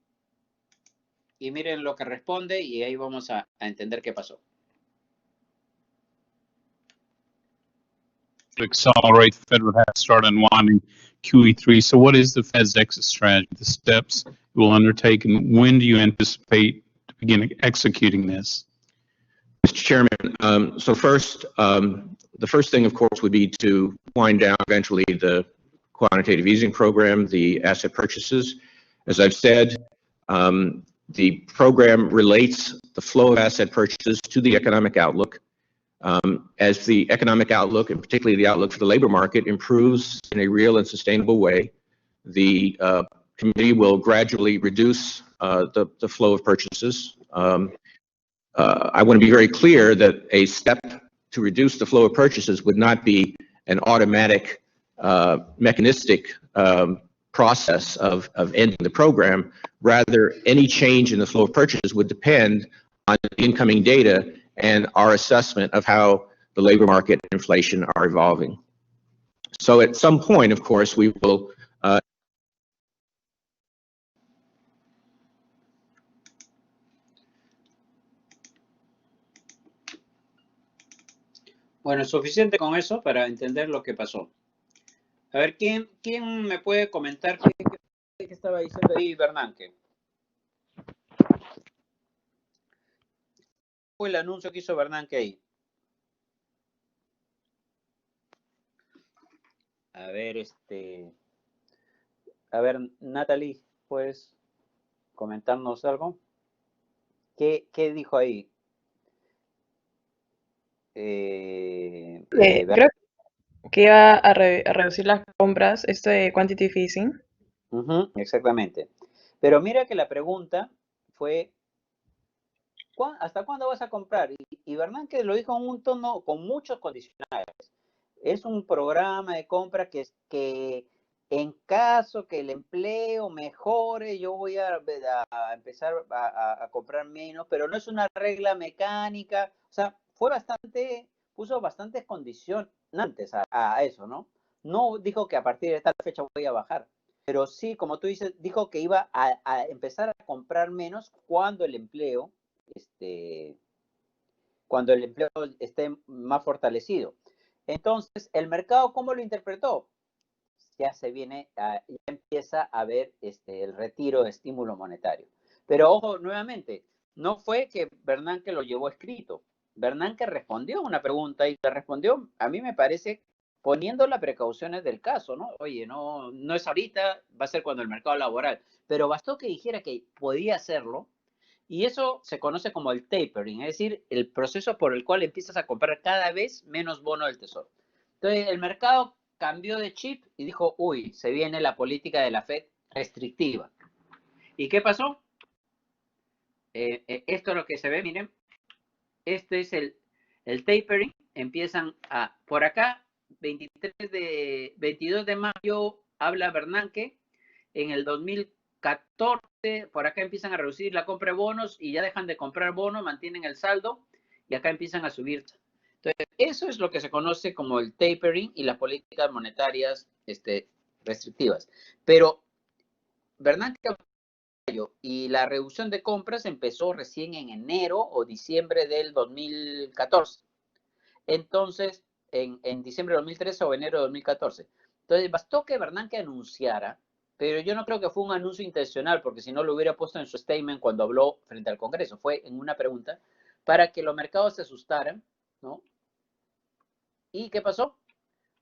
y miren lo que responde y ahí vamos a entender qué pasó. To accelerate, the Fed would have to start unwinding QE3. So what is the Fed's exit strategy, the steps it will undertake, and when do you anticipate to begin executing this? Mr. Chairman, so first, the first thing, of course, would be to wind down eventually the quantitative easing program, the asset purchases. As I've said, the program relates the flow of asset purchases to the economic outlook. As the economic outlook, and particularly the outlook for the labor market, improves in a real and sustainable way, the committee will gradually reduce the flow of purchases. I want to be very clear that a step to reduce the flow of purchases would not be an automatic mechanistic process of ending the program. Rather, any change in the flow of purchases would depend on the incoming data and our assessment of how the labor market and inflation are evolving. So at some point, of course, we will Bueno, suficiente con eso para entender lo que pasó. A ver, ¿quién me puede comentar qué estaba diciendo ahí Bernanke? ¿Cuál fue el anuncio que hizo Bernanke ahí? A ver, Natalie, ¿puedes comentarnos algo? ¿Qué dijo ahí? Creo que iba a reducir las compras, esto de quantitative easing. Exactamente. Pero mira que la pregunta fue ¿hasta cuándo vas a comprar? Y Bernanke lo dijo en un tono con muchos condicionales. Es un programa de compra que en caso que el empleo mejore, yo voy a empezar a comprar menos, pero no es una regla mecánica. O sea, puso bastantes condicionantes a eso, ¿no? No dijo que a partir de tal fecha voy a bajar, pero sí, como tú dices, dijo que iba a empezar a comprar menos cuando el empleo esté más fortalecido. Entonces, ¿el mercado cómo lo interpretó? Ya empieza a ver el retiro de estímulo monetario. Pero ojo, nuevamente, no fue que Bernanke lo llevó escrito. Bernanke respondió a una pregunta y le respondió, a mí me parece, poniendo las precauciones del caso, ¿no? Oye, no es ahorita, va a ser cuando el mercado laboral. Pero bastó que dijera que podía hacerlo y eso se conoce como el tapering, es decir, el proceso por el cual empiezas a comprar cada vez menos bonos del tesoro. Entonces, el mercado cambió de chip y dijo, uy, se viene la política de la Fed restrictiva. ¿Y qué pasó? Esto es lo que se ve, miren. Este es el tapering. Empiezan por acá, 22 de mayo, habla Bernanke. En el 2014, por acá empiezan a reducir la compra de bonos y ya dejan de comprar bonos, mantienen el saldo y acá empiezan a subir. Entonces, eso es lo que se conoce como el tapering y las políticas monetarias restrictivas. Pero Bernanke y la reducción de compras empezó recién en enero o diciembre del 2014. Entonces, en diciembre de 2013 o enero de 2014. Entonces, bastó que Bernanke anunciara, pero yo no creo que fue un anuncio intencional, porque si no lo hubiera puesto en su statement cuando habló frente al Congreso. Fue en una pregunta para que los mercados se asustaran, ¿no? ¿Y qué pasó?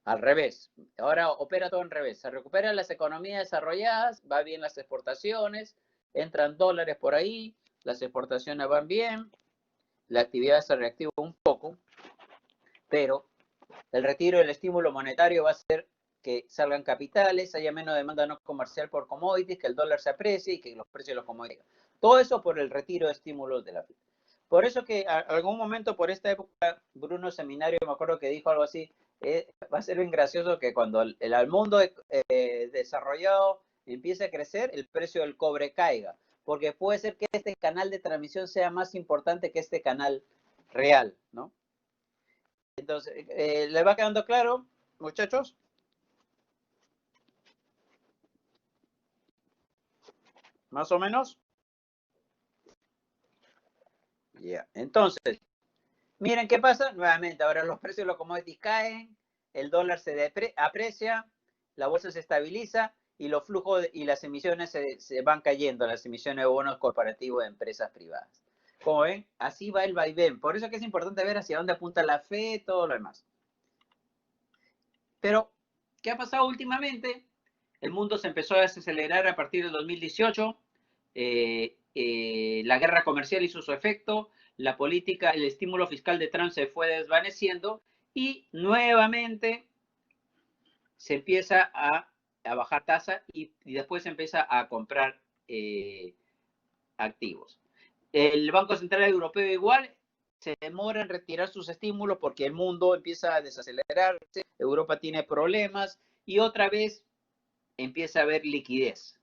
Al revés. Ahora opera todo al revés. Se recuperan las economías desarrolladas, va bien las exportaciones, entran dólares por ahí, las exportaciones van bien, la actividad se reactiva un poco, pero el retiro del estímulo monetario va a hacer que salgan capitales, haya menos demanda no comercial por commodities, que el dólar se aprecie y que los precios de los commodities. Todo eso por el retiro de estímulos de la Fed. Por eso que a algún momento por esta época, Bruno Seminario, me acuerdo que dijo algo así, va a ser bien gracioso que cuando el mundo desarrollado empiece a crecer, el precio del cobre caiga, porque puede ser que este canal de transmisión sea más importante que este canal real, ¿no? Entonces, ¿les va quedando claro, muchachos? ¿Más o menos? Ya. Yeah. Entonces, miren qué pasa. Nuevamente, ahora los precios de los commodities caen, el dólar se aprecia, la bolsa se estabiliza y los flujos y las emisiones se van cayendo, las emisiones de bonos corporativos de empresas privadas. Como ven, así va el vaivén. Por eso que es importante ver hacia dónde apunta la Fed y todo lo demás. Pero, ¿qué ha pasado últimamente? El mundo se empezó a desacelerar a partir del 2018. La guerra comercial hizo su efecto. La política, el estímulo fiscal de Trump se fue desvaneciendo y nuevamente se empieza a bajar tasa y después se empieza a comprar activos. El Banco Central Europeo igual se demora en retirar sus estímulos porque el mundo empieza a desacelerarse, Europa tiene problemas y otra vez empieza a haber liquidez.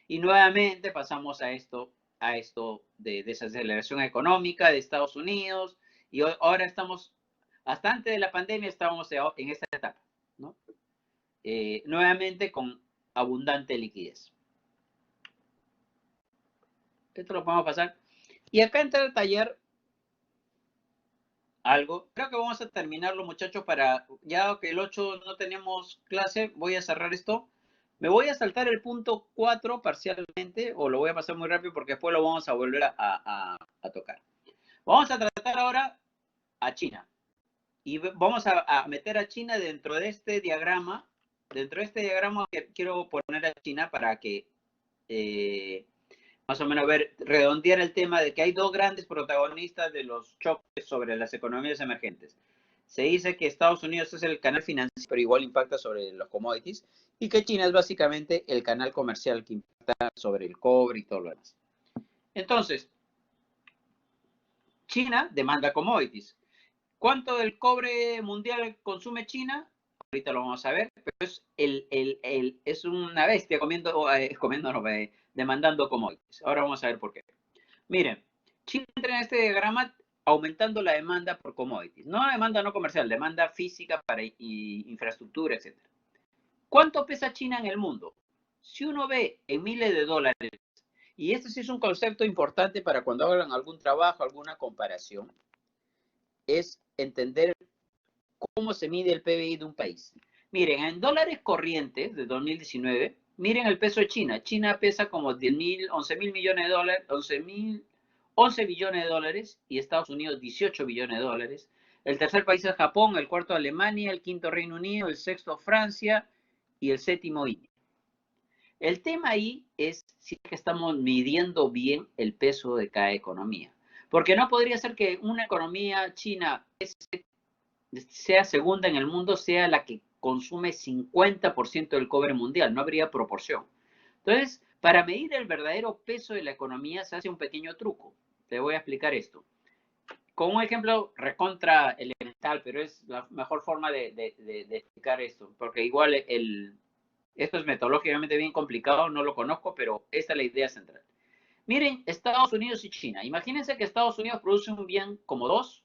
Y nuevamente pasamos a esto de desaceleración económica de Estados Unidos y ahora estamos, hasta antes de la pandemia estábamos en esta etapa, ¿no? Nuevamente con abundante liquidez. Esto lo podemos pasar. Y acá entra el taller algo. Creo que vamos a terminarlo, muchachos, para ya que el 8 no tenemos clase, voy a cerrar esto. Me voy a saltar el punto 4 parcialmente, o lo voy a pasar muy rápido porque después lo vamos a volver a tocar. Vamos a tratar ahora a China. Y vamos a meter a China dentro de este diagrama. Dentro de este diagrama que quiero poner a China para que más o menos redondear el tema de que hay dos grandes protagonistas de los choques sobre las economías emergentes. Se dice que Estados Unidos es el canal financiero, pero igual impacta sobre los commodities, y que China es básicamente el canal comercial que impacta sobre el cobre y todo lo demás. Entonces, China demanda commodities. ¿Cuánto del cobre mundial consume China? Ahorita lo vamos a ver, pero es una bestia demandando commodities. Ahora vamos a ver por qué. Miren, China entra en este diagrama aumentando la demanda por commodities. No demanda no comercial, demanda física para infraestructura, etc. ¿Cuánto pesa China en el mundo? Si uno ve en miles de dólares, y este sí es un concepto importante para cuando hagan algún trabajo, alguna comparación, es entender cómo se mide el PBI de un país. Miren, en dólares corrientes de 2019, miren el peso de China. China pesa como 11 mil millones de dólares, 11 billones de dólares y Estados Unidos 18 billones de dólares. El tercer país es Japón, el cuarto Alemania, el quinto Reino Unido, el sexto Francia y el séptimo India. El tema ahí es si es que estamos midiendo bien el peso de cada economía. Porque no podría ser que una economía china sea segunda en el mundo, sea la que consume 50% del cobre mundial. No habría proporción. Entonces, para medir el verdadero peso de la economía se hace un pequeño truco. Te voy a explicar esto. Con un ejemplo recontra elemental, pero es la mejor forma de explicar esto. Porque igual esto es metodológicamente bien complicado, no lo conozco, pero esta es la idea central. Miren, Estados Unidos y China. Imagínense que Estados Unidos produce un bien como dos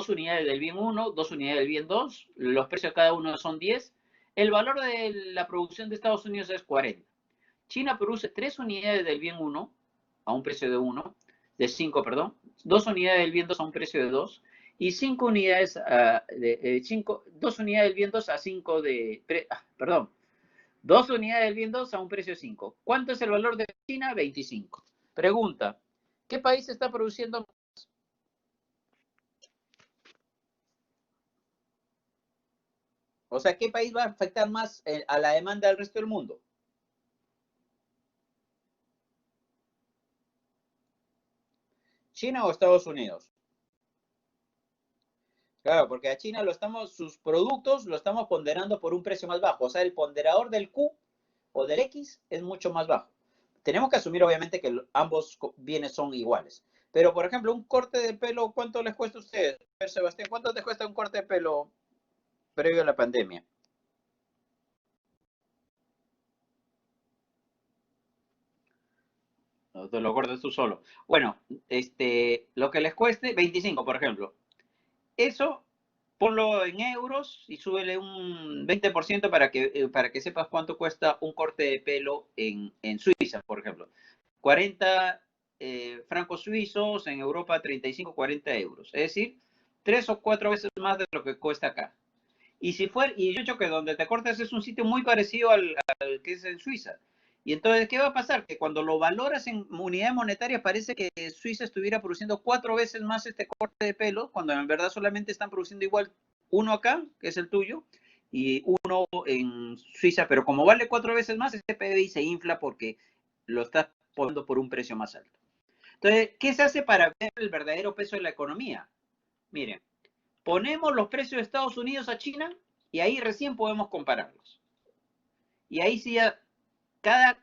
unidades del bien 1, 2 unidades del bien 2, los precios de cada uno son 10. El valor de la producción de Estados Unidos es 40. China produce 3 unidades del bien 1 a un precio de 5, perdón, 2 unidades del bien 2 a un precio de 2 y 5 unidades, 2 unidades del bien 2 a 5 perdón, 2 unidades del bien 2 a un precio de 5. ¿Cuánto es el valor de China? 25. Pregunta, ¿qué país está produciendo más? O sea, ¿qué país va a afectar más a la demanda del resto del mundo? ¿China o Estados Unidos? Claro, porque a China sus productos lo estamos ponderando por un precio más bajo. O sea, el ponderador del Q o del X es mucho más bajo. Tenemos que asumir, obviamente, que ambos bienes son iguales. Pero, por ejemplo, un corte de pelo, ¿cuánto les cuesta a ustedes? Sebastián, ¿cuánto te cuesta un corte de pelo previo a la pandemia? No te lo cortas tú solo. Bueno, lo que les cueste, 25, por ejemplo. Eso, ponlo en euros y súbele un 20% para que sepas cuánto cuesta un corte de pelo en Suiza, por ejemplo. 40 francos suizos, en Europa 35, 40 euros. Es decir, 3 o 4 veces más de lo que cuesta acá. Y yo creo que donde te cortas es un sitio muy parecido al que es en Suiza. Y entonces, ¿qué va a pasar? Que cuando lo valoras en unidad monetaria parece que Suiza estuviera produciendo 4 veces más este corte de pelo, cuando en verdad solamente están produciendo igual uno acá, que es el tuyo, y uno en Suiza, pero como vale 4 veces más, este PBI se infla porque lo estás poniendo por un precio más alto. Entonces, ¿qué se hace para ver el verdadero peso de la economía? Miren, ponemos los precios de Estados Unidos a China y ahí recién podemos compararlos. Y ahí sí ya cada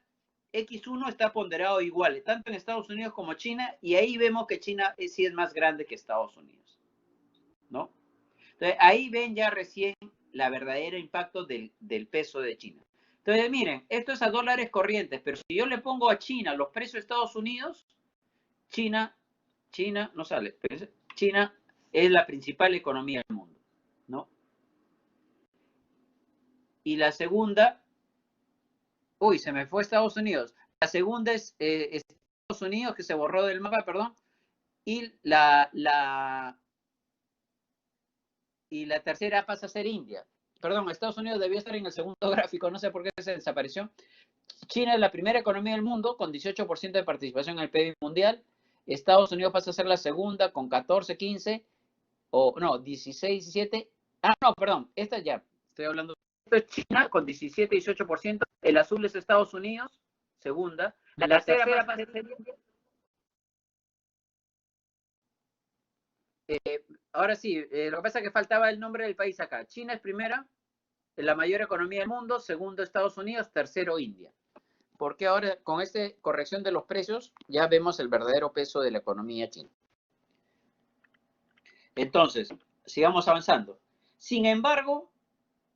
X1 está ponderado igual, tanto en Estados Unidos como China, y ahí vemos que China sí es más grande que Estados Unidos, ¿no? Entonces, ahí ven ya recién la verdadero impacto del peso de China. Entonces, miren, esto es a dólares corrientes, pero si yo le pongo a China los precios de Estados Unidos, China no sale, pero China es la principal economía del mundo, ¿no? Y la segunda, uy, se me fue Estados Unidos. La segunda es Estados Unidos, que se borró del mapa, perdón. Y la tercera pasa a ser India. Perdón, Estados Unidos debió estar en el segundo gráfico, no sé por qué se desapareció. China es la primera economía del mundo con 18% de participación en el PIB mundial. Estados Unidos pasa a ser la segunda con 14, 15, o no, 16, 17. Ah, no, perdón, esta ya, estoy hablando. Esto es China con 17, 18%. El azul es Estados Unidos, segunda. La tercera pasa a ser India. Ahora sí, lo que pasa es que faltaba el nombre del país acá. China es primera, la mayor economía del mundo, segundo Estados Unidos, tercero India. Porque ahora con esta corrección de los precios ya vemos el verdadero peso de la economía china. Entonces, sigamos avanzando. Sin embargo,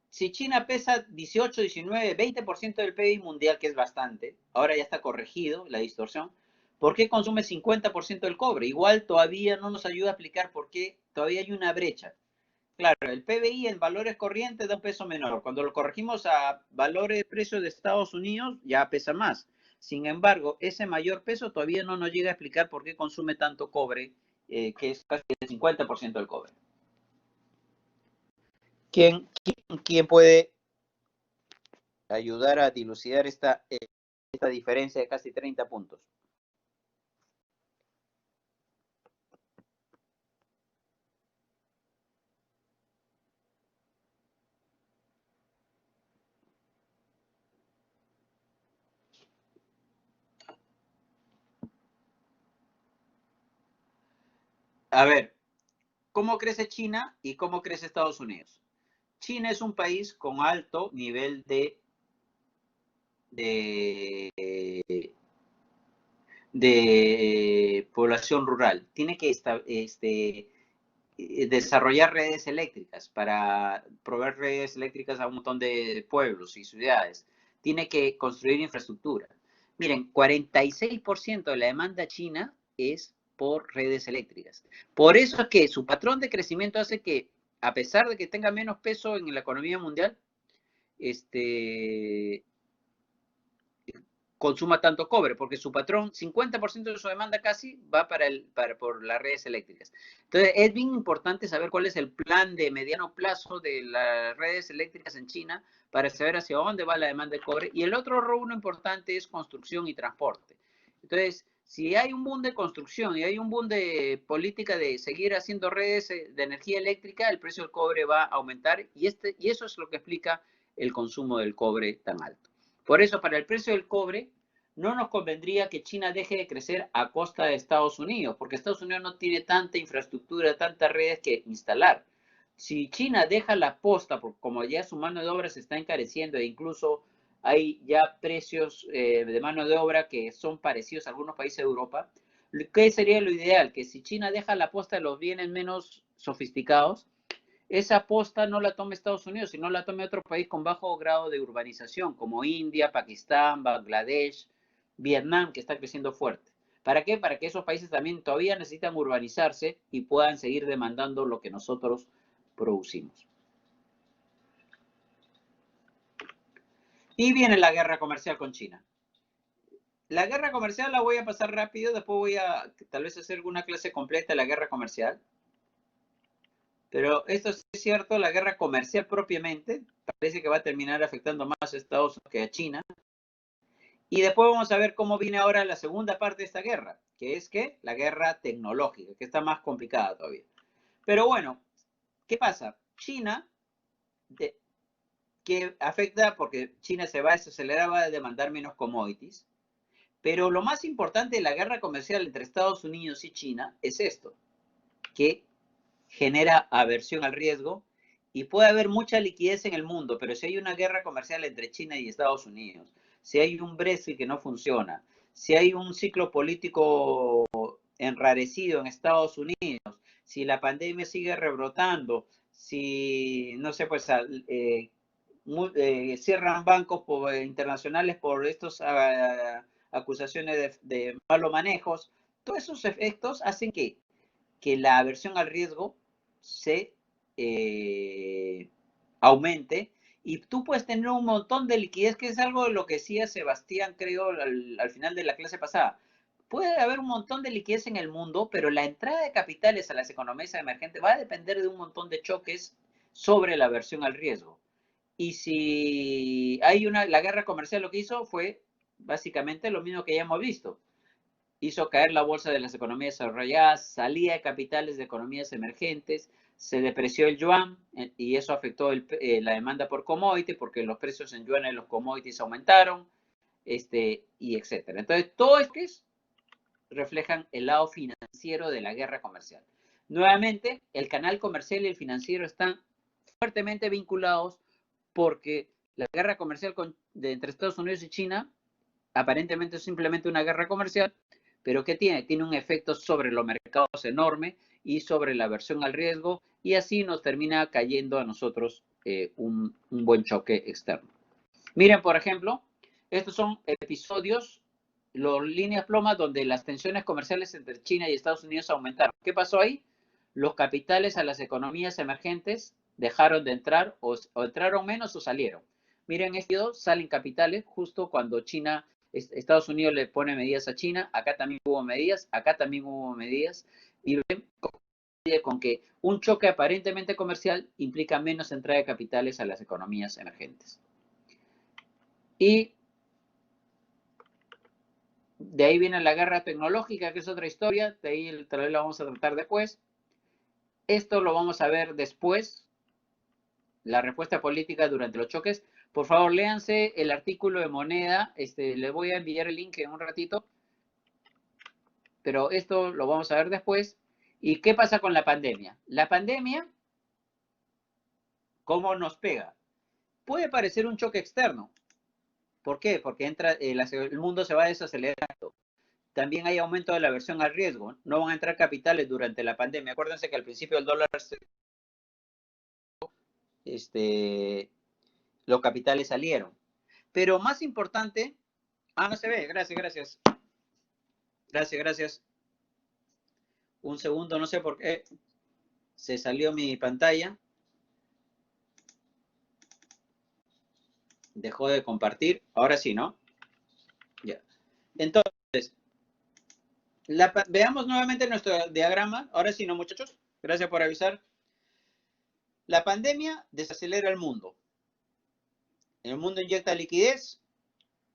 si China pesa 18, 19, 20% del PIB mundial, que es bastante, ahora ya está corregido la distorsión, ¿por qué consume 50% del cobre? Igual todavía no nos ayuda a explicar por qué todavía hay una brecha. Claro, el PBI en valores corrientes da un peso menor. Cuando lo corregimos a valores de precios de Estados Unidos, ya pesa más. Sin embargo, ese mayor peso todavía no nos llega a explicar por qué consume tanto cobre, que es casi el 50% del cobre. ¿Quién puede ayudar a dilucidar esta diferencia de casi 30 puntos? A ver, ¿cómo crece China y cómo crece Estados Unidos? China es un país con alto nivel de población rural. Tiene que desarrollar redes eléctricas para proveer redes eléctricas a un montón de pueblos y ciudades. Tiene que construir infraestructura. Miren, 46% de la demanda china es por redes eléctricas. Por eso es que su patrón de crecimiento hace que, a pesar de que tenga menos peso en la economía mundial, consuma tanto cobre, porque su patrón, 50% de su demanda casi va por las redes eléctricas. Entonces, es bien importante saber cuál es el plan de mediano plazo de las redes eléctricas en China para saber hacia dónde va la demanda de cobre. Y el otro rubro importante es construcción y transporte. Entonces, si hay un boom de construcción y hay un boom de política de seguir haciendo redes de energía eléctrica, el precio del cobre va a aumentar y eso es lo que explica el consumo del cobre tan alto. Por eso, para el precio del cobre, no nos convendría que China deje de crecer a costa de Estados Unidos, porque Estados Unidos no tiene tanta infraestructura, tantas redes que instalar. Si China deja la posta, como ya su mano de obra se está encareciendo e incluso hay ya precios de mano de obra que son parecidos a algunos países de Europa, ¿qué sería lo ideal? Que si China deja la posta de los bienes menos sofisticados, esa posta no la tome Estados Unidos, sino la tome otro país con bajo grado de urbanización, como India, Pakistán, Bangladesh, Vietnam, que está creciendo fuerte. ¿Para qué? Para que esos países también todavía necesitan urbanizarse y puedan seguir demandando lo que nosotros producimos. Y viene la guerra comercial con China. La guerra comercial la voy a pasar rápido, después voy a tal vez hacer una clase completa de la guerra comercial. Pero esto es cierto, la guerra comercial propiamente parece que va a terminar afectando más a Estados Unidos que a China. Y después vamos a ver cómo viene ahora la segunda parte de esta guerra, que es que la guerra tecnológica, que está más complicada todavía. Pero bueno, ¿qué pasa? China, que afecta porque China se va a desacelerar, va a demandar menos commodities. Pero lo más importante de la guerra comercial entre Estados Unidos y China es esto, que genera aversión al riesgo y puede haber mucha liquidez en el mundo, pero si hay una guerra comercial entre China y Estados Unidos, si hay un Brexit que no funciona, si hay un ciclo político enrarecido en Estados Unidos, si la pandemia sigue rebrotando, si, no sé, pues cierran bancos internacionales por estas acusaciones de malos manejos, todos esos efectos hacen que la aversión al riesgo se aumente y tú puedes tener un montón de liquidez, que es algo de lo que decía Sebastián, creo, al final de la clase pasada. Puede haber un montón de liquidez en el mundo, pero la entrada de capitales a las economías emergentes va a depender de un montón de choques sobre la aversión al riesgo. Y si hay la guerra comercial, lo que hizo fue básicamente lo mismo que ya hemos visto. Hizo caer la bolsa de las economías desarrolladas, salía de capitales de economías emergentes, se depreció el yuan y eso afectó la demanda por commodity porque los precios en yuan en los commodities aumentaron, y etcétera. Entonces, todo esto reflejan el lado financiero de la guerra comercial. Nuevamente, el canal comercial y el financiero están fuertemente vinculados porque la guerra comercial entre Estados Unidos y China aparentemente es simplemente una guerra comercial, pero ¿qué tiene? Tiene un efecto sobre los mercados enorme y sobre la aversión al riesgo, y así nos termina cayendo a nosotros un buen choque externo. Miren, por ejemplo, estos son episodios, las líneas plomas donde las tensiones comerciales entre China y Estados Unidos aumentaron. ¿Qué pasó ahí? Los capitales a las economías emergentes dejaron de entrar o entraron menos o salieron. Miren, estos salen capitales justo cuando Estados Unidos le pone medidas a China, acá también hubo medidas, acá también hubo medidas, y ven con que un choque aparentemente comercial implica menos entrada de capitales a las economías emergentes. Y de ahí viene la guerra tecnológica, que es otra historia, de ahí tal vez la vamos a tratar después. Esto lo vamos a ver después, la respuesta política durante los choques. Por favor, léanse el artículo de Moneda, les voy a enviar el link en un ratito, pero esto lo vamos a ver después. ¿Y qué pasa con la pandemia? La pandemia, ¿cómo nos pega? Puede parecer un choque externo. ¿Por qué? Porque el mundo se va desacelerando. También hay aumento de la aversión al riesgo. No van a entrar capitales durante la pandemia. Acuérdense que al principio el dólar, los capitales salieron. Pero más importante, no se ve, gracias. Gracias. Un segundo, no sé por qué se salió mi pantalla. Dejó de compartir. Ahora sí, ¿no? Ya. Entonces, veamos nuevamente nuestro diagrama. Ahora sí, ¿no, muchachos? Gracias por avisar. La pandemia desacelera el mundo. El mundo inyecta liquidez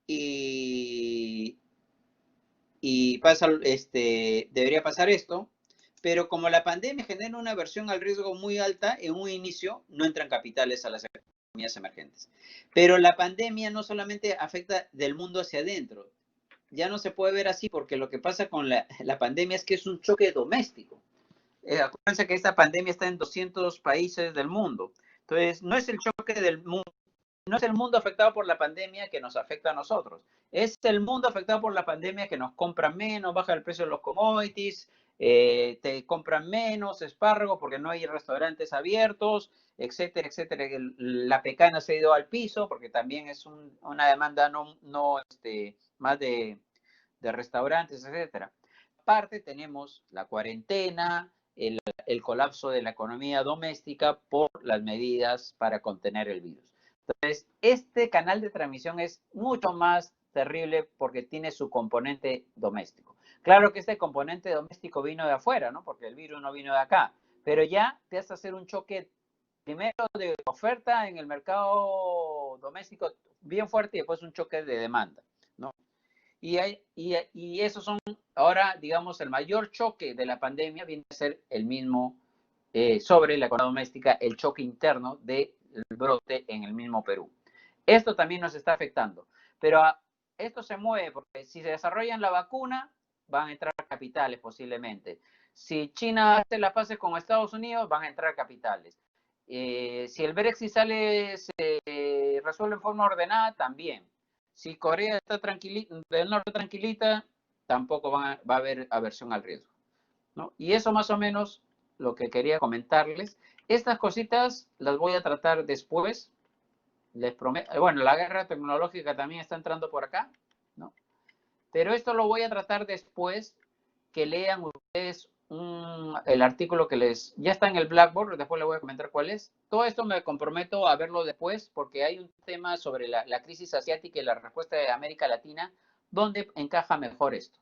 y pasa, debería pasar esto. Pero como la pandemia genera una aversión al riesgo muy alta, en un inicio no entran capitales a las economías emergentes. Pero la pandemia no solamente afecta del mundo hacia adentro. Ya no se puede ver así porque lo que pasa con la pandemia es que es un choque doméstico. Acuérdense que esta pandemia está en 200 países del mundo. Entonces, no es el choque del mundo, no es el mundo afectado por la pandemia que nos afecta a nosotros. Es el mundo afectado por la pandemia que nos compra menos, baja el precio de los commodities, te compran menos espárragos porque no hay restaurantes abiertos, etcétera. La pecana se ha ido al piso porque también es una demanda más de restaurantes, etcétera. Aparte tenemos la cuarentena, el colapso de la economía doméstica por las medidas para contener el virus. Entonces, este canal de transmisión es mucho más terrible porque tiene su componente doméstico. Claro que este componente doméstico vino de afuera, ¿no? Porque el virus no vino de acá, pero ya te hace hacer un choque primero de oferta en el mercado doméstico bien fuerte y después un choque de demanda, ¿no? Y esos son ahora, digamos, el mayor choque de la pandemia viene a ser el mismo sobre la economía doméstica, el choque interno del brote en el mismo Perú. Esto también nos está afectando, pero esto se mueve porque si se desarrollan la vacuna, van a entrar capitales posiblemente. Si China hace las paces con Estados Unidos, van a entrar capitales. Si el Brexit se resuelve en forma ordenada, también. Si Corea está del norte tranquilita, tampoco va a haber aversión al riesgo, ¿no? Y eso más o menos lo que quería comentarles. Estas cositas las voy a tratar después. Les prometo. Bueno, la guerra tecnológica también está entrando por acá, ¿no? Pero esto lo voy a tratar después que lean ustedes el artículo que ya está en el Blackboard, después les voy a comentar cuál es. Todo esto me comprometo a verlo después porque hay un tema sobre la crisis asiática y la respuesta de América Latina donde encaja mejor esto.